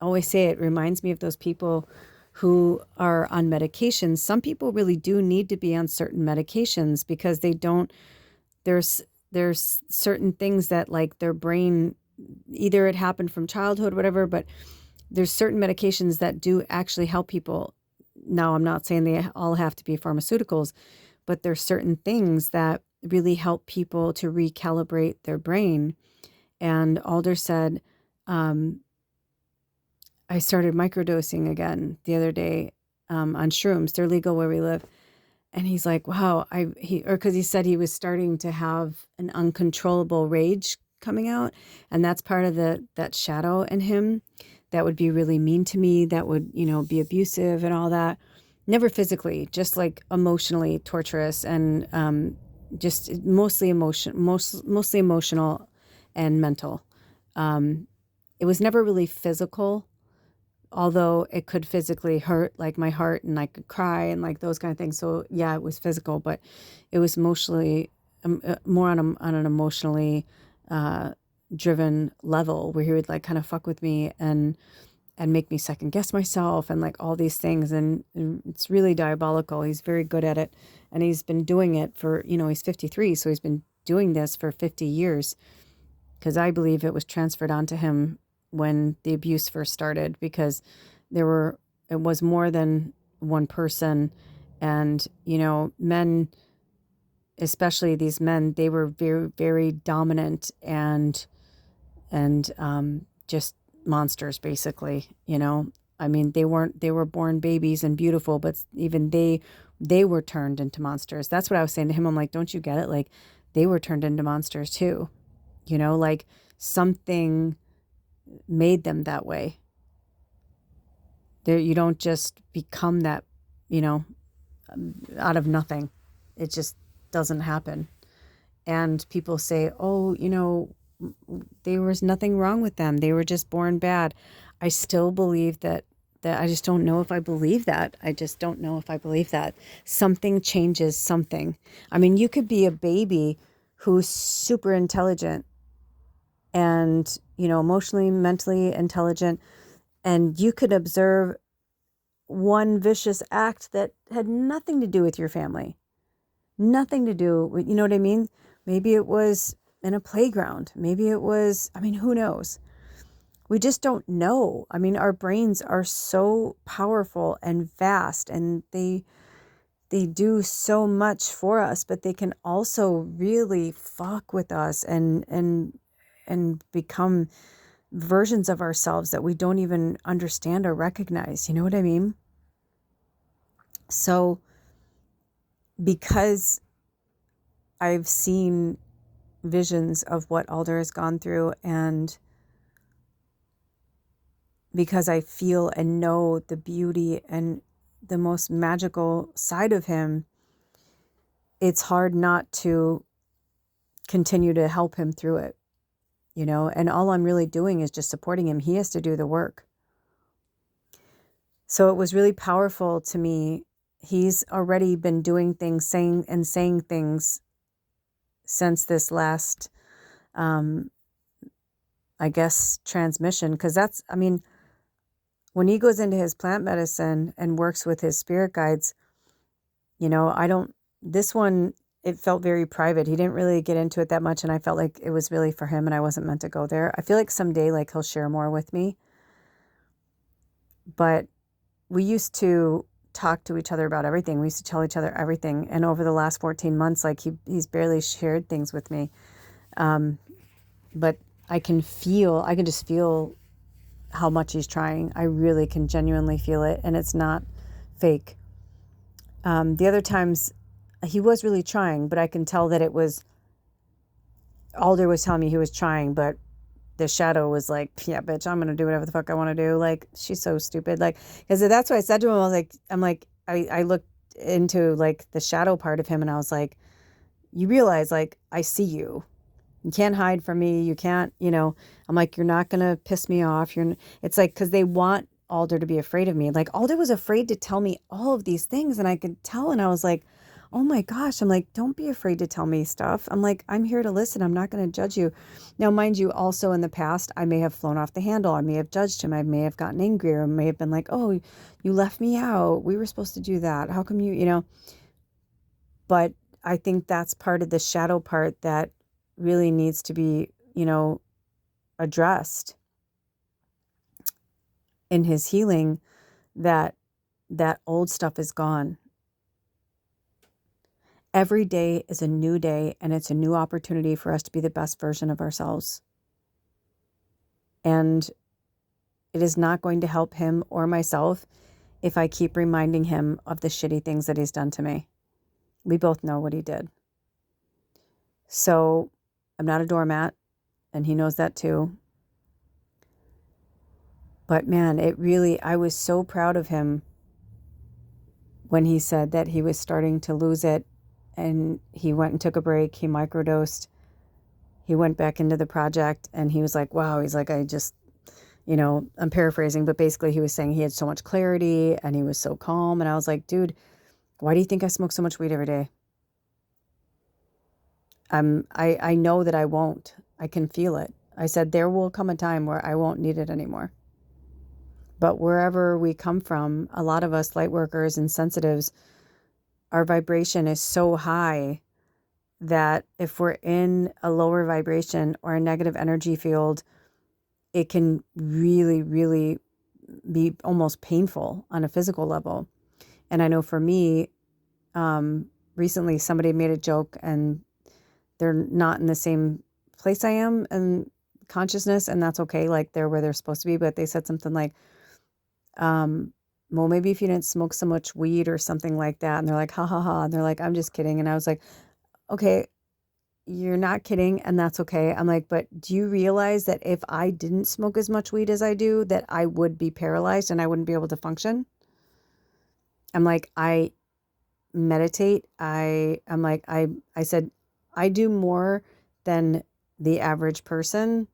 always say it reminds me of those people who are on medications. Some people really do need to be on certain medications because they don't, there's certain things that, like, their brain, either it happened from childhood, whatever, but there's certain medications that do actually help people. Now, I'm not saying they all have to be pharmaceuticals, but there's certain things that really help people to recalibrate their brain. And Alder said, I started microdosing again the other day on shrooms. They're legal where we live. And he's like, wow, because he said he was starting to have an uncontrollable rage coming out. And that's part of that shadow in him that would be really mean to me, that would, be abusive and all that. Never physically, just like emotionally torturous, and just mostly emotional and mental. It was never really physical, although it could physically hurt, like my heart, and I could cry and like those kind of things. So yeah, it was physical, but it was mostly more on an emotionally driven level, where he would like kind of fuck with me and make me second guess myself and like all these things. And it's really diabolical. He's very good at it. And he's been doing it for, he's 53. So he's been doing this for 50 years, because I believe it was transferred onto him when the abuse first started, because it was more than one person. And, men, especially these men, they were very, very dominant and just monsters, basically. I mean, they were born babies and beautiful, but even they were turned into monsters. That's what I was saying to him. I'm like, don't you get it? Like, they were turned into monsters too. Like something made them that way. You don't just become that, out of nothing. It just doesn't happen. And people say, oh, there was nothing wrong with them. They were just born bad. I still believe that I just don't know if I believe that. I just don't know if I believe that. Something changes something. I mean, you could be a baby who's super intelligent and, emotionally, mentally intelligent, and you could observe one vicious act that had nothing to do with your family. Nothing to do with, you know what I mean? Maybe it was in a playground. Maybe it was, who knows? We just don't know. Our brains are so powerful and vast, and they do so much for us, but they can also really fuck with us and become versions of ourselves that we don't even understand or recognize. You know what I mean? So because I've seen visions of what Alder has gone through, and because I feel and know the beauty and the most magical side of him, it's hard not to continue to help him through it, and all I'm really doing is just supporting him. He has to do the work. So it was really powerful to me. He's already been doing things, saying things since this last, I guess, transmission. Because that's, when he goes into his plant medicine and works with his spirit guides, this one, it felt very private. He didn't really get into it that much. And I felt like it was really for him and I wasn't meant to go there. I feel like someday, like, he'll share more with me. But we used to talk to each other about everything. We used to tell each other everything. And over the last 14 months, like, he's barely shared things with me. But I can just feel how much he's trying. I really can genuinely feel it. And it's not fake. The other times he was really trying, but I can tell that it was, Alder was telling me he was trying, but the shadow was like, yeah, bitch, I'm going to do whatever the fuck I want to do. Like, she's so stupid. Like, because that's what I said to him. I looked into like the shadow part of him and I was like, you realize like, I see you. You can't hide from me. You can't, I'm like, you're not going to piss me off. It's like, cause they want Alder to be afraid of me. Like Alder was afraid to tell me all of these things and I could tell. And I was like, oh my gosh. I'm like, don't be afraid to tell me stuff. I'm like, I'm here to listen. I'm not going to judge you. Now, mind you, also in the past, I may have flown off the handle. I may have judged him. I may have gotten angry or may have been like, oh, you left me out. We were supposed to do that. How come but I think that's part of the shadow part that really needs to be, addressed in his healing, that old stuff is gone. Every day is a new day and it's a new opportunity for us to be the best version of ourselves. And it is not going to help him or myself if I keep reminding him of the shitty things that he's done to me. We both know what he did. So I'm not a doormat, and he knows that too. But man, I was so proud of him when he said that he was starting to lose it, and he went and took a break. He microdosed. He went back into the project, and he was like, wow, he's like, I just, I'm paraphrasing, but basically he was saying he had so much clarity and he was so calm. And I was like, dude, why do you think I smoke so much weed every day? I know that I won't. I can feel it. I said, there will come a time where I won't need it anymore. But wherever we come from, a lot of us light workers and sensitives, our vibration is so high that if we're in a lower vibration or a negative energy field, it can really, really be almost painful on a physical level. And I know for me, recently somebody made a joke and they're not in the same place I am in consciousness, and that's okay. Like they're where they're supposed to be, but they said something like, well, maybe if you didn't smoke so much weed or something like that. And they're like, ha ha ha. And they're like, I'm just kidding. And I was like, okay, you're not kidding. And that's okay. I'm like, but do you realize that if I didn't smoke as much weed as I do, that I would be paralyzed and I wouldn't be able to function? I'm like, I meditate. I said, I do more than the average person,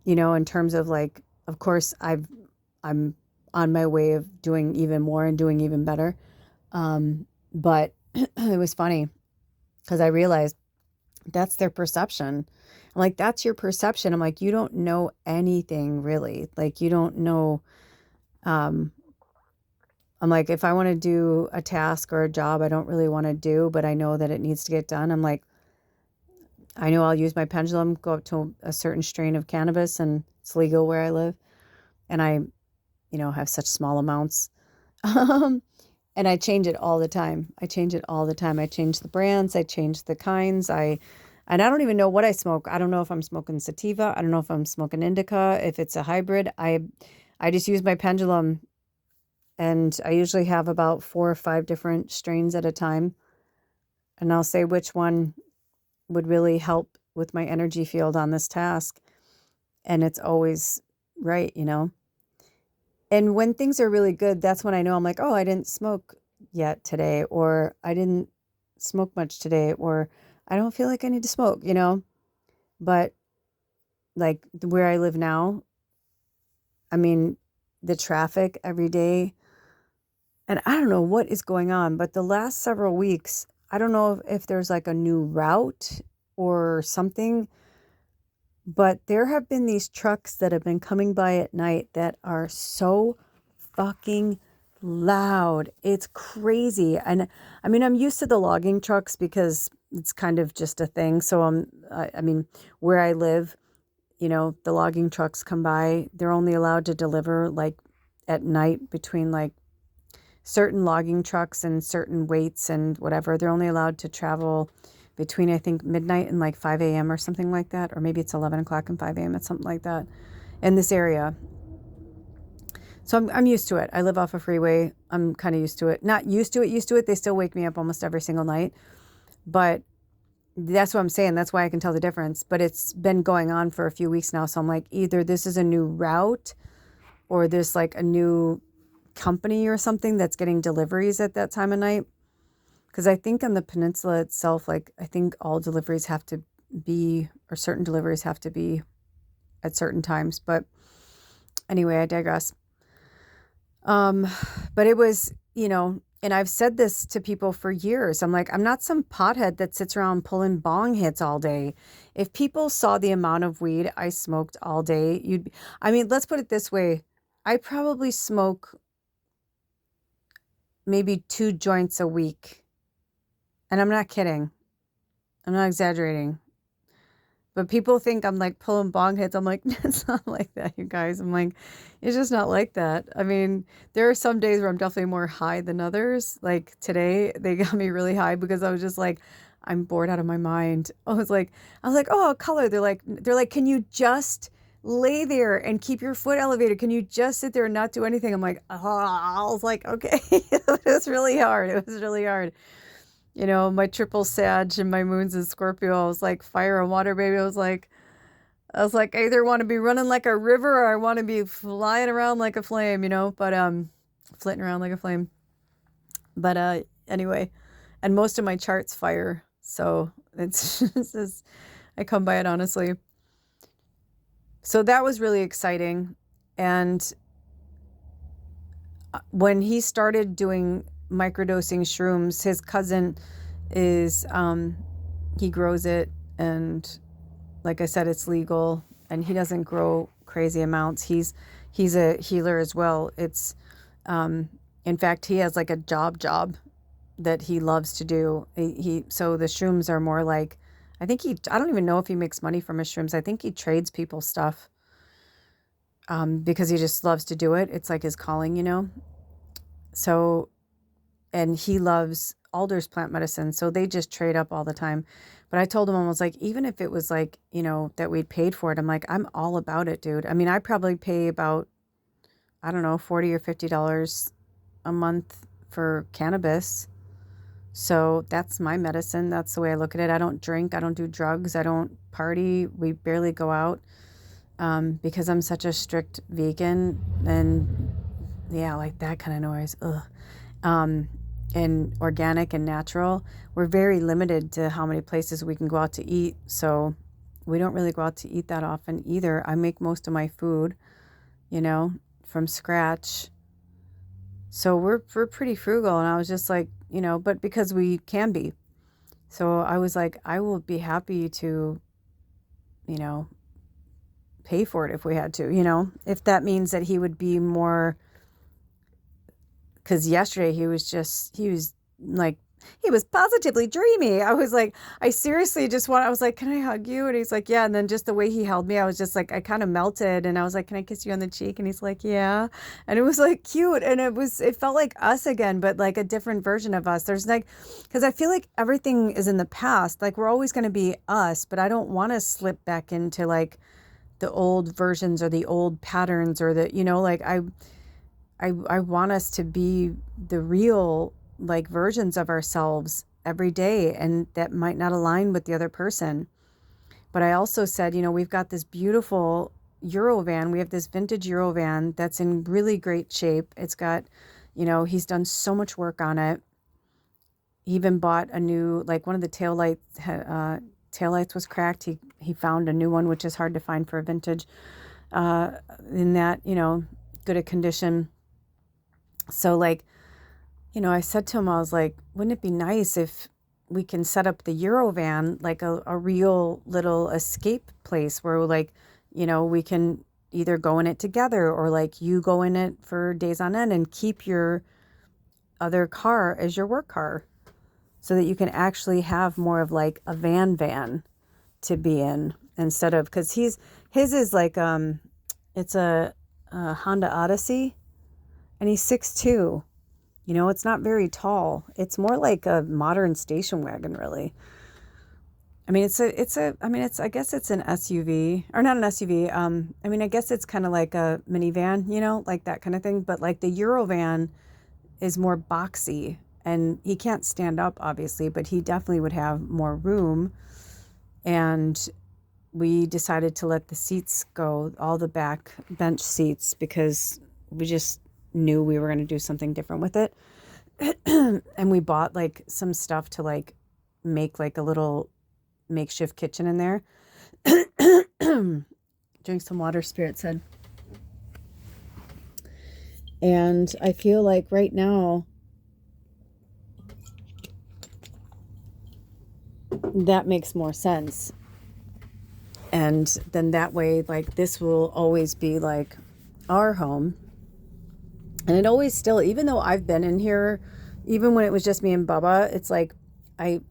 in terms of like, of course I'm on my way of doing even more and doing even better. But it was funny because I realized that's their perception. I'm like, that's your perception. I'm like, you don't know anything really. Like you don't know. I'm like, if I want to do a task or a job I don't really want to do, but I know that it needs to get done. I'm like, I know I'll use my pendulum, go up to a certain strain of cannabis, and it's legal where I live. And I, have such small amounts. And I change it all the time. I change the brands. I change the kinds. And I don't even know what I smoke. I don't know if I'm smoking sativa. I don't know if I'm smoking indica, if it's a hybrid. I just use my pendulum, and I usually have about 4 or 5 different strains at a time. And I'll say which one would really help with my energy field on this task. And it's always right, And when things are really good, that's when I know. I'm like, oh, I didn't smoke yet today, or I didn't smoke much today, or I don't feel like I need to smoke, But like where I live now, I mean, the traffic every day, and I don't know what is going on, but the last several weeks, I don't know if there's like a new route or something, but there have been these trucks that have been coming by at night that are so fucking loud. It's crazy. And I mean, I'm used to the logging trucks because it's kind of just a thing. So I mean, where I live, the logging trucks come by. They're only allowed to deliver like at night between like certain logging trucks and certain weights and whatever. They're only allowed to travel between, I think, midnight and like 5 a.m. or something like that. Or maybe it's 11 o'clock and 5 a.m. It's something like that in this area. So I'm used to it. I live off a freeway. I'm kind of used to it. Not used to it. They still wake me up almost every single night. But That's what I'm saying. That's why I can tell the difference. But it's been going on for a few weeks now. So I'm like, either this is a new route or there's like a new company or something that's getting deliveries at that time of night. Because I think on the peninsula itself, like I think all deliveries have to be, or certain deliveries have to be at certain times. But anyway, I digress. But it was, and I've said this to people for years. I'm like, I'm not some pothead that sits around pulling bong hits all day. If people saw the amount of weed I smoked all day, let's put it this way. I probably smoke maybe 2 joints a week. And I'm not kidding. I'm not exaggerating. But people think I'm like pulling bong hits. I'm like, it's not like that, you guys. I'm like, it's just not like that. I mean, there are some days where I'm definitely more high than others. Like today, they got me really high because I was just like, I'm bored out of my mind. I was like, oh, color. They're like, can you just lay there and keep your foot elevated? Can you just sit there and not do anything? I'm like, oh, I was like, okay. It was really hard. It was really hard. My triple Sag and my moon's in Scorpio. I was like fire and water, baby. I either want to be running like a river or I want to be flying around like a flame, but flitting around like a flame. But anyway, and most of my chart's fire, so it's just I come by it honestly. So that was really exciting, and when he started doing microdosing shrooms, his cousin is he grows it, and like I said, it's legal, and he doesn't grow crazy amounts. He's a healer as well. It's in fact, he has like a job that he loves to do. So the shrooms are more like, I don't even know if he makes money from his shrooms. I think he trades people stuff because he just loves to do it. It's like his calling. So, and he loves Alder's plant medicine. So they just trade up all the time. But I told him, I was like, even if it was like, that we'd paid for it, I'm like, I'm all about it, dude. I mean, I probably pay about, I don't know, $40 or $50 a month for cannabis. So that's my medicine. That's the way I look at it. I don't drink. I don't do drugs. I don't party. We barely go out because I'm such a strict vegan. And yeah, like that kind of noise. Ugh. And organic and natural. We're very limited to how many places we can go out to eat. So we don't really go out to eat that often either. I make most of my food, from scratch. So we're pretty frugal. And I was just like, but because we can be. So I was like, I will be happy to, pay for it if we had to, if that means that he would be more, because yesterday he was like, he was positively dreamy. I was like, I was like, can I hug you? And he's like, yeah. And then just the way he held me, I was just like, I kind of melted, and I was like, can I kiss you on the cheek? And he's like, yeah. And it was like cute. And it felt like us again, but like a different version of us. There's like, because I feel like everything is in the past. Like we're always going to be us, but I don't want to slip back into like the old versions or the old patterns or like I want us to be the real like versions of ourselves every day, and that might not align with the other person. But I also said, we've got this beautiful Eurovan. We have this vintage Eurovan that's in really great shape. It's got, he's done so much work on it. He even bought a new, like one of the taillights was cracked. He found a new one, which is hard to find for a vintage in that, good a condition. So like, I said to him, I was like, wouldn't it be nice if we can set up the Eurovan like a real little escape place where like, we can either go in it together or like you go in it for days on end and keep your other car as your work car so that you can actually have more of like a van to be in instead of, because his is like, it's a Honda Odyssey and he's 6'2". It's not very tall. It's more like a modern station wagon, really. I mean, I guess it's an SUV, or not an SUV. I guess it's kind of like a minivan, like that kind of thing. But like the Eurovan is more boxy. And he can't stand up, obviously, but he definitely would have more room. And we decided to let the seats go, all the back bench seats, because we just knew we were going to do something different with it. And we bought like some stuff to like make like a little makeshift kitchen in there. Drink some water, Spirit said. And I feel like right now that makes more sense. And then that way, like, this will always be like our home. And it always still, even though I've been in here, even when it was just me and Bubba, it's like I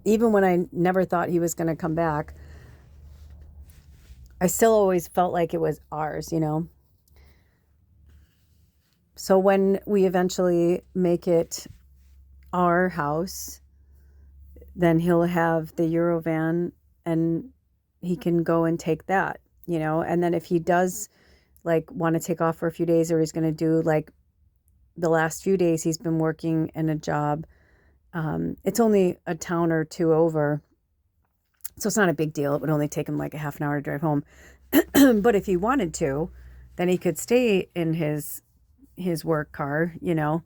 even when I never thought he was going to come back, I still always felt like it was ours, you know? So when we eventually make it our house, then he'll have the Eurovan and he can go and take that, you know? And then if he does like want to take off for a few days, or he's going to do like the last few days he's been working in a job, it's only a town or two over, so it's not a big deal. It would only take him like a half an hour to drive home. But if he wanted to, then he could stay in his work car, you know,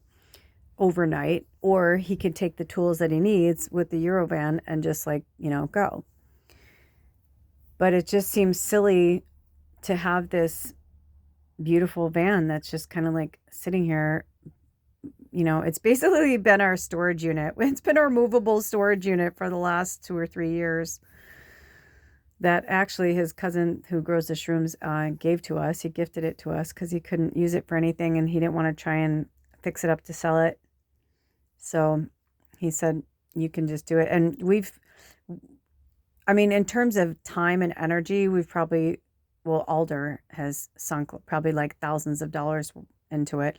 overnight, or he could take the tools that he needs with the Eurovan and just like, you know, go. But it just seems silly to have this beautiful van that's just kind of like sitting here. You know, it's basically been our storage unit. It's been our movable storage unit for the last 2 or 3 years that actually his cousin who grows the shrooms gave to us. He gifted it to us because he couldn't use it for anything and he didn't want to try and fix it up to sell it. So he said, you can just do it. And in terms of time and energy, we've probably, Alder has sunk probably like thousands of dollars into it.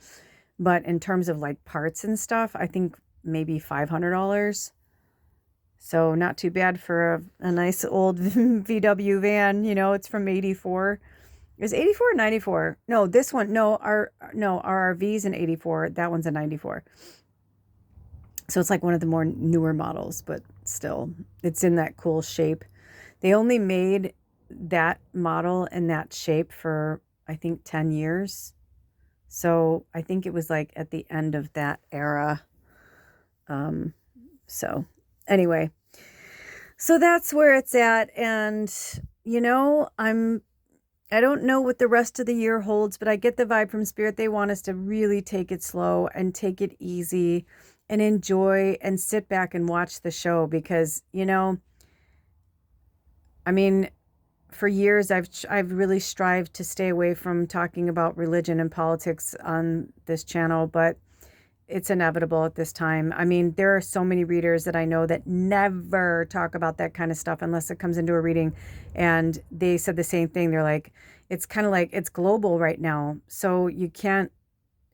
But in terms of like parts and stuff, I think maybe $500. So not too bad for a nice old VW van. You know, it's from 84. Is 84 or 94? No, this one. No, our RV's in 84. That one's a 94. So it's like one of the more newer models, but still, it's in that cool shape. They only made that model in that shape for, I think, 10 years. So I think it was like at the end of that era. So anyway, so that's where it's at. And, you know, I don't know what the rest of the year holds, but I get the vibe from Spirit. They want us to really take it slow and take it easy and enjoy and sit back and watch the show because, you know, for years I've really strived to stay away from talking about religion and politics on this channel, but it's inevitable at this time. There are so many readers that I know that never talk about that kind of stuff unless it comes into a reading. And they said the same thing. They're like, it's kind of like it's global right now. So you can't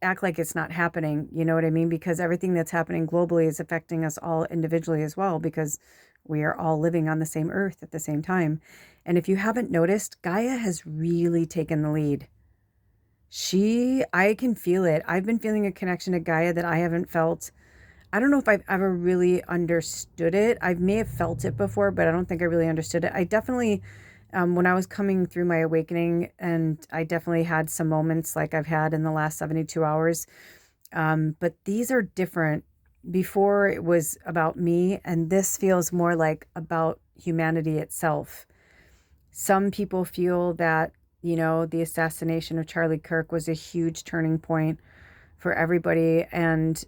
act like it's not happening. You know what I mean? Because everything that's happening globally is affecting us all individually as well, because we are all living on the same earth at the same time. And if you haven't noticed, Gaia has really taken the lead. I can feel it. I've been feeling a connection to Gaia that I haven't felt. I don't know if I've ever really understood it. I may have felt it before, but I don't think I really understood it. I definitely, when I was coming through my awakening, and I definitely had some moments like I've had in the last 72 hours. But these are different. Before it was about me, and this feels more like about humanity itself. Some people feel that, you know, the assassination of Charlie Kirk was a huge turning point for everybody. And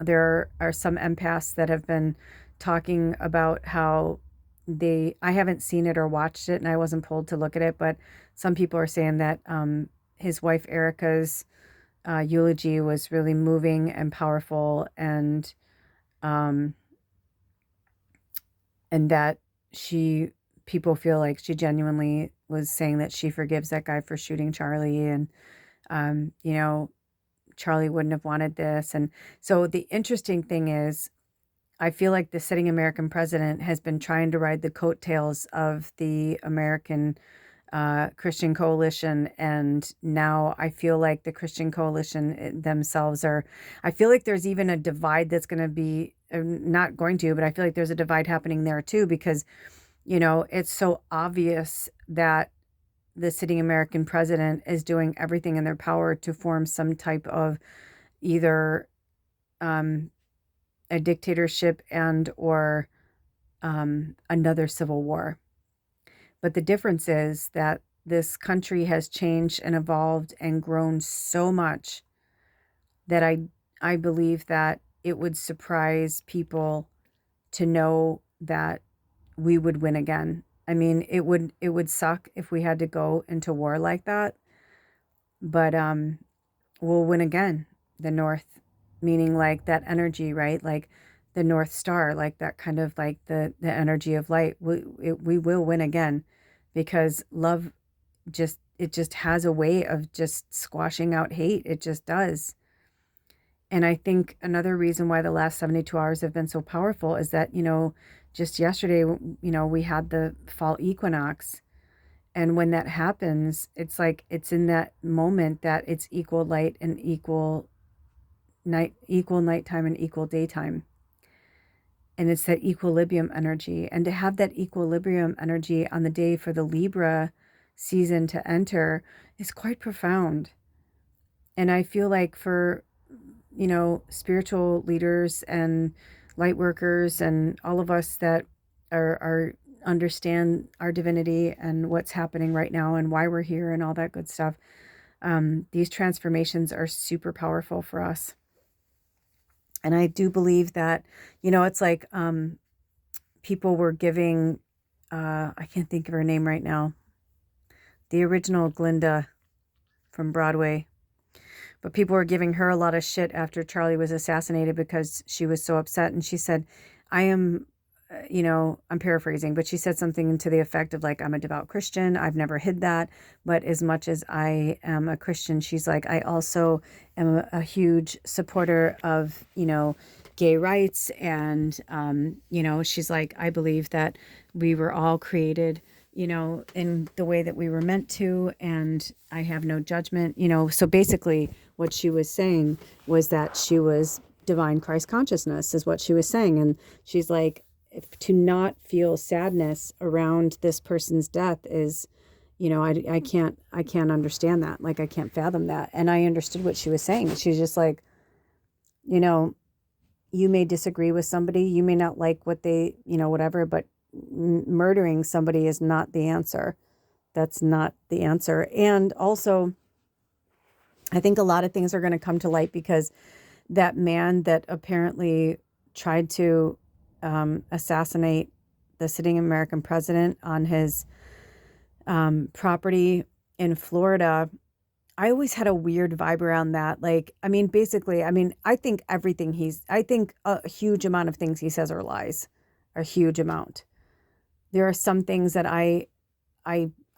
there are some empaths that have been talking about how I haven't seen it or watched it, and I wasn't pulled to look at it, but some people are saying that his wife Erica's eulogy was really moving and powerful, and that people feel like she genuinely was saying that she forgives that guy for shooting Charlie, and you know, Charlie wouldn't have wanted this. And so the interesting thing is, I feel like the sitting American president has been trying to ride the coattails of the American Christian Coalition, and now I feel like the Christian Coalition themselves are. I feel like there's even a divide that's going to be not going to, but I feel like there's a divide happening there too, because it's so obvious that the sitting American president is doing everything in their power to form some type of either um, a dictatorship and or another civil war. But the difference is that this country has changed and evolved and grown so much that I believe that it would surprise people to know that we would win again. I mean, it would suck if we had to go into war like that, but we'll win again. The North, meaning like that energy, right? Like the North Star, like that kind of like the energy of light. We will win again, because love just has a way of just squashing out hate. It just does. And I think another reason why the last 72 hours have been so powerful is that, just yesterday, we had the fall equinox. And when that happens, it's like it's in that moment that it's equal light and equal nighttime and equal daytime. And it's that equilibrium energy. And to have that equilibrium energy on the day for the Libra season to enter is quite profound. And I feel like for, spiritual leaders and light workers and all of us that are understand our divinity and what's happening right now and why we're here and all that good stuff, these transformations are super powerful for us. And I do believe that, it's like people were giving, I can't think of her name right now, the original Glinda from Broadway. But people were giving her a lot of shit after Charlie was assassinated because she was so upset. And she said, I am, I'm paraphrasing, but she said something to the effect of like, I'm a devout Christian. I've never hid that. But as much as I am a Christian, she's like, I also am a huge supporter of, gay rights. And, she's like, I believe that we were all created in the way that we were meant to, and I have no judgment, So basically what she was saying was that she was divine Christ consciousness is what she was saying. And she's like, to not feel sadness around this person's death is, I can't understand that. Like, I can't fathom that. And I understood what she was saying. She's just like, you may disagree with somebody, you may not like what they, whatever, but murdering somebody is not the answer. That's not the answer. And also, I think a lot of things are going to come to light because that man that apparently tried to assassinate the sitting American president on his property in Florida, I always had a weird vibe around that. Like, I mean, basically, I think I think a huge amount of things he says are lies, a huge amount. There are some things that I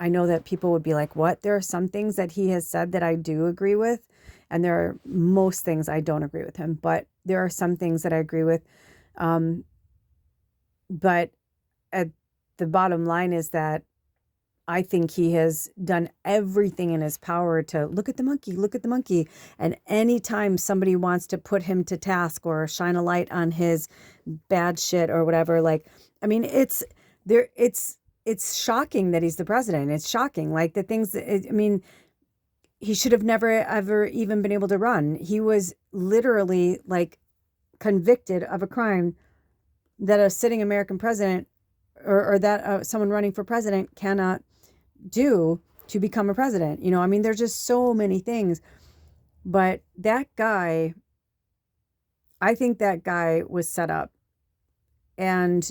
know that people would be like, what? There are some things that he has said that I do agree with. And there are most things I don't agree with him, but there are some things that I agree with. But at the bottom line is that I think he has done everything in his power to look at the monkey. And anytime somebody wants to put him to task or shine a light on his bad shit or whatever, like, I mean, it's shocking that he's the president. It's shocking. Like the things that, he should have never, ever even been able to run. He was literally like convicted of a crime that a sitting American president or that someone running for president cannot do to become a president. There's just so many things. But that guy, I think that guy was set up. And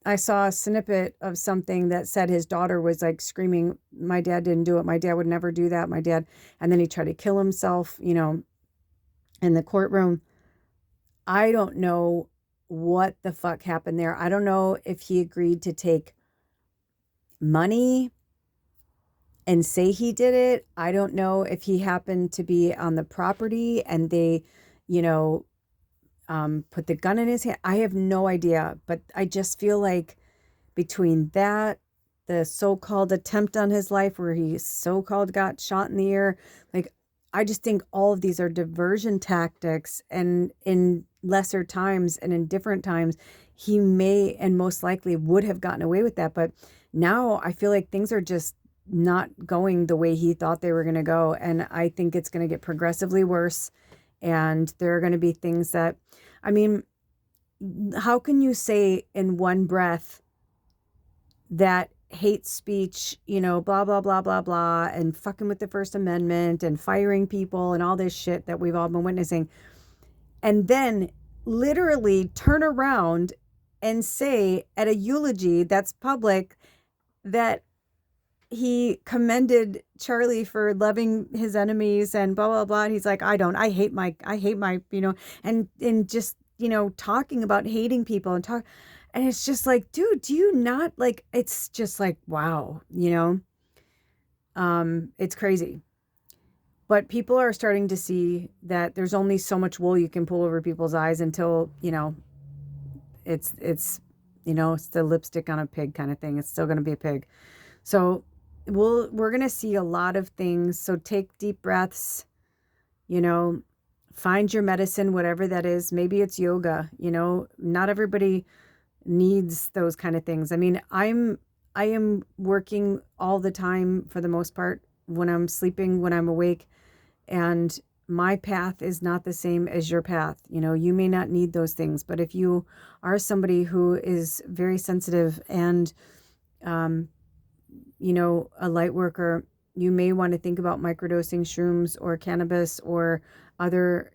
I saw a snippet of something that said his daughter was like screaming, my dad didn't do it. My dad would never do that. My dad. And then he tried to kill himself, in the courtroom. I don't know what the fuck happened there. I don't know if he agreed to take money and say he did it. I don't know if he happened to be on the property and they, put the gun in his hand. I have no idea, but I just feel like between that, the so-called attempt on his life where he so-called got shot in the ear. Like, I just think all of these are diversion tactics, and in lesser times and in different times, he may and most likely would have gotten away with that. But now I feel like things are just not going the way he thought they were going to go. And I think it's going to get progressively worse. And there are going to be things that, I mean, how can you say in one breath that hate speech, blah, blah, blah, blah, blah, and fucking with the First Amendment and firing people and all this shit that we've all been witnessing, and then literally turn around and say at a eulogy that's public that he commended Charlie for loving his enemies and blah, blah, blah. And he's like, I hate my, and just, talking about hating people and it's just like, dude, do you not like, it's just like, wow, it's crazy. But people are starting to see that there's only so much wool you can pull over people's eyes until, it's the lipstick on a pig kind of thing. It's still going to be a pig. So we're going to see a lot of things. So take deep breaths, find your medicine, whatever that is. Maybe it's yoga, not everybody needs those kind of things. I mean, I am working all the time for the most part, when I'm sleeping, when I'm awake, and my path is not the same as your path. You may not need those things, but if you are somebody who is very sensitive and, a light worker, you may want to think about microdosing shrooms or cannabis or other,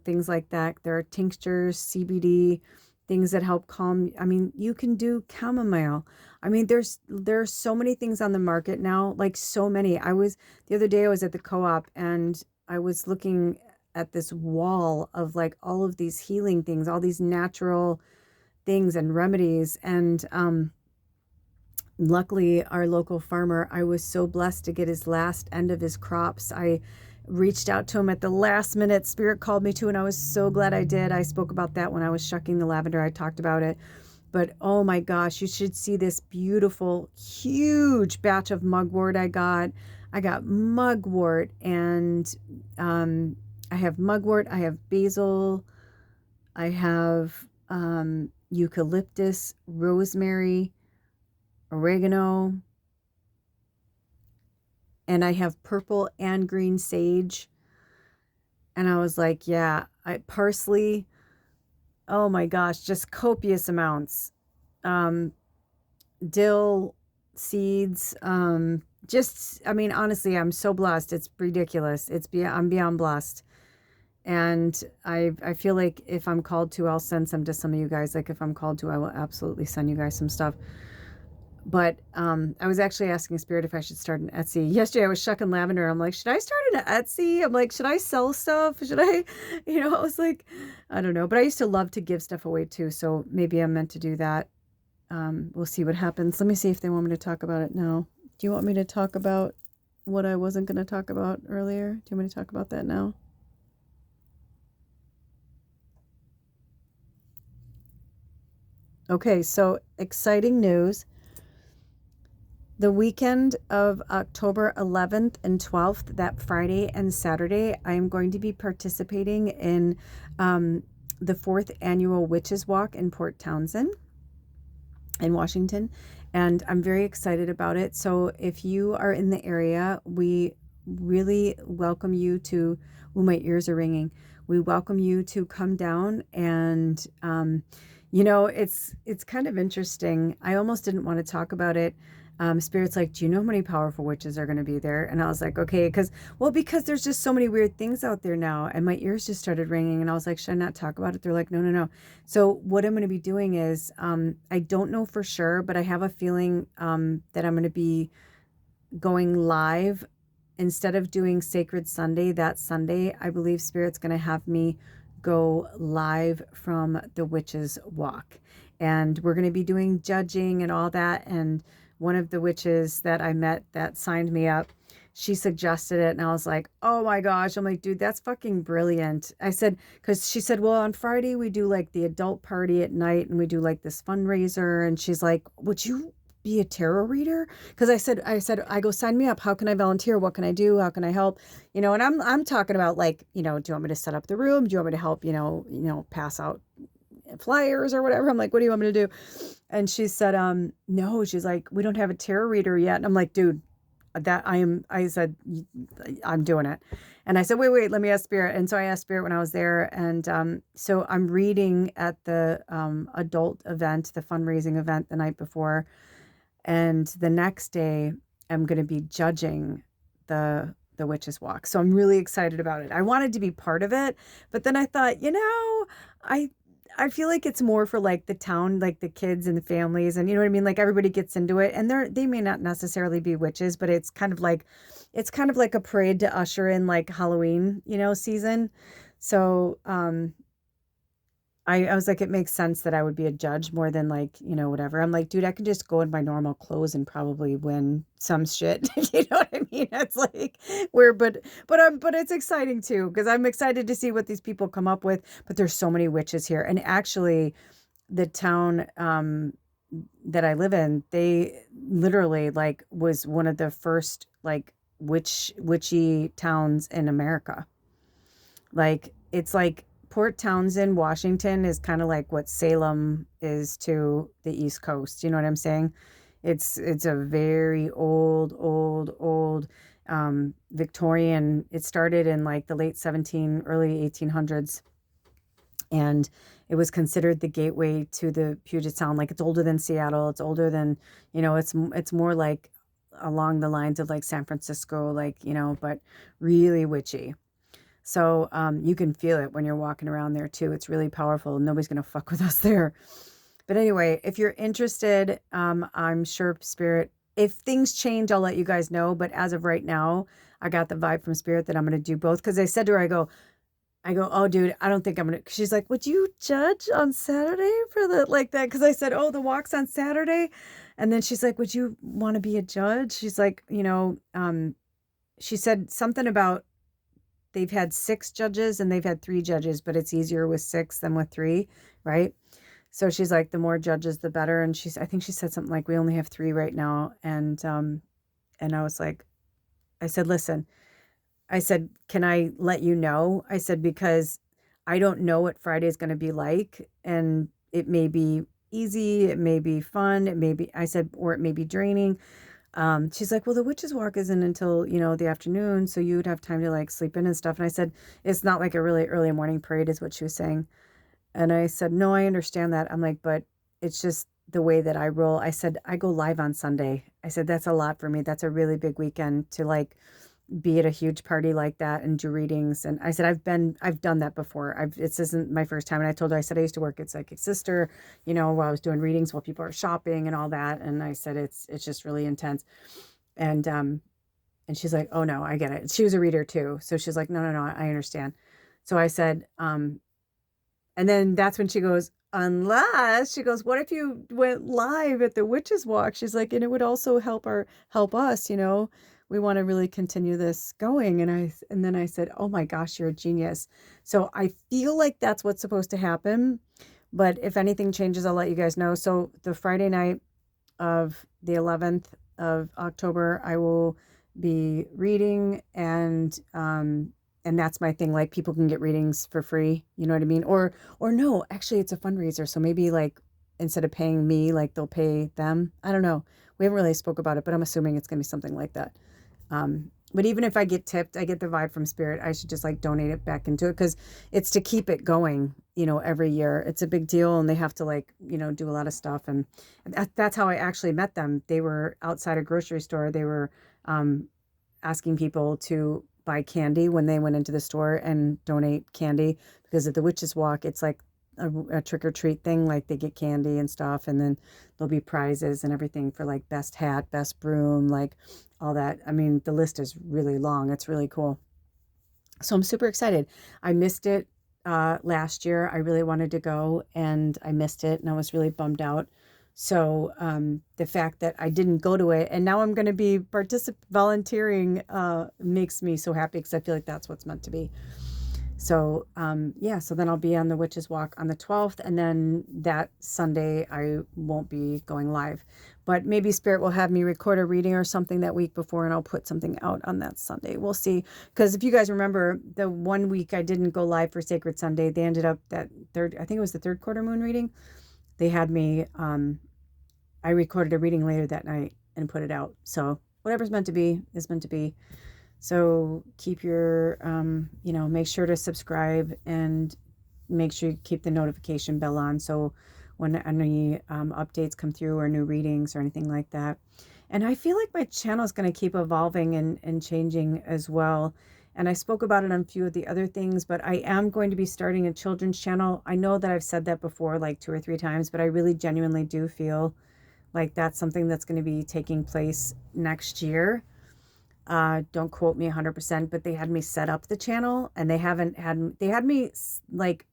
things like that. There are tinctures, CBD, things that help calm. I mean, you can do chamomile. I mean, there's so many things on the market now, like so many. The other day I was at the co-op and I was looking at this wall of like all of these healing things, all these natural things and remedies. And, luckily our local farmer, I was so blessed to get his last end of his crops. I reached out to him at the last minute. Spirit called me to, and I was so glad I did. I spoke about that when I was shucking the lavender. I talked about it. But oh my gosh, you should see this beautiful, huge batch of mugwort I got. I got mugwort, and I have mugwort, I have basil, I have eucalyptus, rosemary, oregano, and I have purple and green sage. And I was like, yeah, parsley, oh my gosh, just copious amounts. Dill seeds, I mean, honestly, I'm so blessed. It's ridiculous. I'm beyond blessed. And I feel like if I'm called to, I'll send some to some of you guys. Like if I'm called to, I will absolutely send you guys some stuff. But I was actually asking Spirit if I should start an Etsy. Yesterday I was shucking lavender. I'm like, should I start an Etsy? I'm like, should I sell stuff? Should I, I was like, I don't know. But I used to love to give stuff away too. So maybe I'm meant to do that. We'll see what happens. Let me see if they want me to talk about it now. Do you want me to talk about what I wasn't going to talk about earlier? Do you want me to talk about that now? Okay, so exciting news. The weekend of October 11th and 12th, that Friday and Saturday, I am going to be participating in the 4th annual Witches Walk in Port Townsend in Washington. And I'm very excited about it. So if you are in the area, we really welcome you to, my ears are ringing. We welcome you to come down and, it's kind of interesting. I almost didn't want to talk about it. Spirit's like, do you know how many powerful witches are going to be there? And I was like, okay, because there's just so many weird things out there now. And my ears just started ringing and I was like, should I not talk about it? They're like, no. So what I'm going to be doing is, I don't know for sure, but I have a feeling, that I'm going to be going live instead of doing Sacred Sunday that Sunday. I believe Spirit's going to have me go live from the Witches Walk, and we're going to be doing judging and all that. And one of the witches that I met that signed me up, she suggested it. And I was like, oh my gosh. I'm like, dude, that's fucking brilliant. I said, because she said, well, on Friday we do like the adult party at night and we do like this fundraiser. And she's like, would you be a tarot reader? Because I go, sign me up. How can I volunteer? What can I do? How can I help? And I'm talking about like, do you want me to set up the room? Do you want me to help, pass out flyers or whatever? I'm like, what do you want me to do? And she said, no, she's like, we don't have a tarot reader yet. And I'm like, dude, I said, I'm doing it. And I said, wait, let me ask Spirit. And so I asked Spirit when I was there. And so I'm reading at the adult event, the fundraising event the night before. And the next day, I'm going to be judging the Witch's Walk. So I'm really excited about it. I wanted to be part of it. But then I thought, I feel like it's more for like the town, like the kids and the families, and you know what I mean? Like everybody gets into it, and they may not necessarily be witches, but it's kind of like a parade to usher in like Halloween, season. So I was like, it makes sense that I would be a judge more than like, whatever. I'm like, dude, I could just go in my normal clothes and probably win some shit. You know what I mean? It's like but it's exciting too, because I'm excited to see what these people come up with. But there's so many witches here. And actually the town that I live in, they literally like was one of the first like witchy towns in America. Like it's like Port Townsend, Washington is kind of like what Salem is to the East Coast. You know what I'm saying? It's a very old Victorian. It started in like the late early 1800s. And it was considered the gateway to the Puget Sound. Like it's older than Seattle. It's older than, it's more like along the lines of like San Francisco, like, but really witchy. So you can feel it when you're walking around there too. It's really powerful. Nobody's going to fuck with us there. But anyway, if you're interested, I'm sure Spirit, if things change, I'll let you guys know. But as of right now, I got the vibe from Spirit that I'm going to do both. Because I said to her, I go, oh, dude, I don't think I'm going to. She's like, would you judge on Saturday for like that? Because I said, oh, the walk's on Saturday. And then she's like, would you want to be a judge? She's like, she said something about, they've had 6 judges and they've had 3 judges, but it's easier with 6 than with 3, right? So she's like, the more judges, the better. And I think she said something like, we only have 3 right now. And I was like, I said, listen, I said, can I let you know? I said, because I don't know what Friday is going to be like. And it may be easy. It may be fun. It may be, I said, or it may be draining. She's like, well, the Witch's Walk isn't until, the afternoon. So you would have time to like sleep in and stuff. And I said, it's not like a really early morning parade is what she was saying. And I said, no, I understand that. I'm like, but it's just the way that I roll. I said, I go live on Sunday. I said, that's a lot for me. That's a really big weekend to like be at a huge party like that and do readings. And I said, I've done that before. This isn't my first time. And I told her, I said, I used to work at Psychic Sister, while I was doing readings while people are shopping and all that. And I said, it's just really intense. And she's like, oh no, I get it. She was a reader too. So she's like, no, I understand. So I said, and then that's when she goes, unless she goes, what if you went live at the Witch's Walk? She's like, and it would also help us, we want to really continue this going. And then I said, oh my gosh, you're a genius. So I feel like that's what's supposed to happen. But if anything changes, I'll let you guys know. So the Friday night of the 11th of October, I will be reading and that's my thing. Like people can get readings for free. You know what I mean? Or no, actually it's a fundraiser. So maybe like instead of paying me, like they'll pay them. I don't know. We haven't really spoke about it, but I'm assuming it's going to be something like that. But even if I get tipped, I get the vibe from Spirit, I should just like donate it back into it because it's to keep it going, every year. It's a big deal and they have to like, do a lot of stuff. And that's how I actually met them. They were outside a grocery store. They were asking people to buy candy when they went into the store and donate candy because at the Witch's Walk, it's like a trick-or-treat thing. Like they get candy and stuff and then there'll be prizes and everything for like best hat, best broom, like all that. I mean, the list is really long. It's really cool. So I'm super excited. I missed it last year. I really wanted to go and I missed it and I was really bummed out. So the fact that I didn't go to it and now I'm going to be volunteering makes me so happy because I feel like that's what's meant to be. So, yeah, so then I'll be on the Witches Walk on the 12th, and then that Sunday I won't be going live. But maybe Spirit will have me record a reading or something that week before, and I'll put something out on that Sunday. We'll see. Because if you guys remember, the one week I didn't go live for Sacred Sunday, they ended up I think it was the third quarter moon reading. They had me, I recorded a reading later that night and put it out. So whatever's meant to be is meant to be. So keep your, make sure to subscribe and make sure you keep the notification bell on. So when any updates come through or new readings or anything like that. And I feel like my channel is going to keep evolving and changing as well. And I spoke about it on a few of the other things, but I am going to be starting a children's channel. I know that I've said that before like 2 or 3 times, but I really genuinely do feel like that's something that's going to be taking place next year. Don't quote me 100%, but they had me set up the channel, and they had me like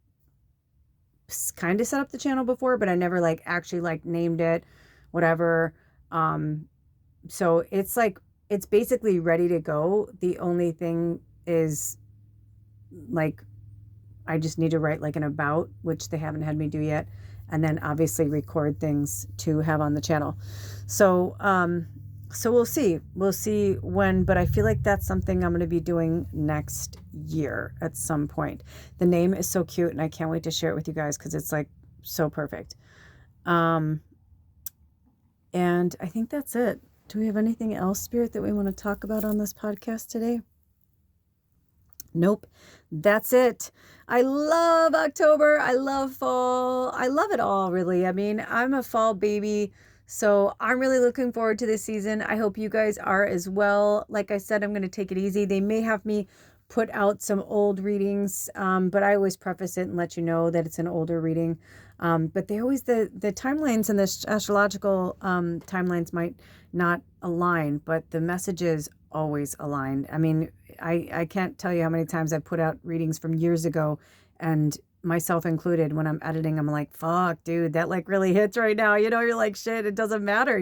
kind of set up the channel before, but I never like actually like named it, whatever. So it's like, it's basically ready to go. The only thing is like, I just need to write like an about, which they haven't had me do yet. And then obviously record things to have on the channel. So, so we'll see when, but I feel like that's something I'm going to be doing next year at some point. The name is so cute, and I can't wait to share it with you guys because it's like so perfect. And I think that's it. Do we have anything else, Spirit, that we want to talk about on this podcast today? Nope. That's it. I love October. I love fall. I love it all, really. I mean, I'm a fall baby, so I'm really looking forward to this season. I hope you guys are as well. Like I said, I'm going to take it easy. They may have me put out some old readings, but I always preface it and let you know that it's an older reading. But they always, the timelines and the astrological timelines might not align, but the messages always align. I mean, I can't tell you how many times I've put out readings from years ago, and myself included, when I'm editing, I'm like, fuck, dude, that like really hits right now. You're like, shit, it doesn't matter,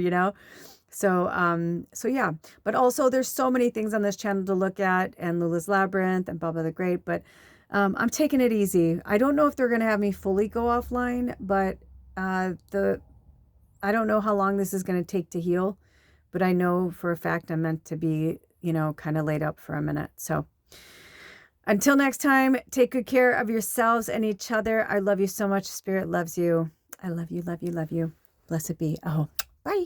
So, so yeah, but also there's so many things on this channel to look at, and Lula's Labyrinth and Baba the Great, but I'm taking it easy. I don't know if they're going to have me fully go offline, but I don't know how long this is going to take to heal, but I know for a fact I'm meant to be, kind of laid up for a minute. So until next time, take good care of yourselves and each other. I love you so much. Spirit loves you. I love you, love you, love you. Blessed be. Oh, bye.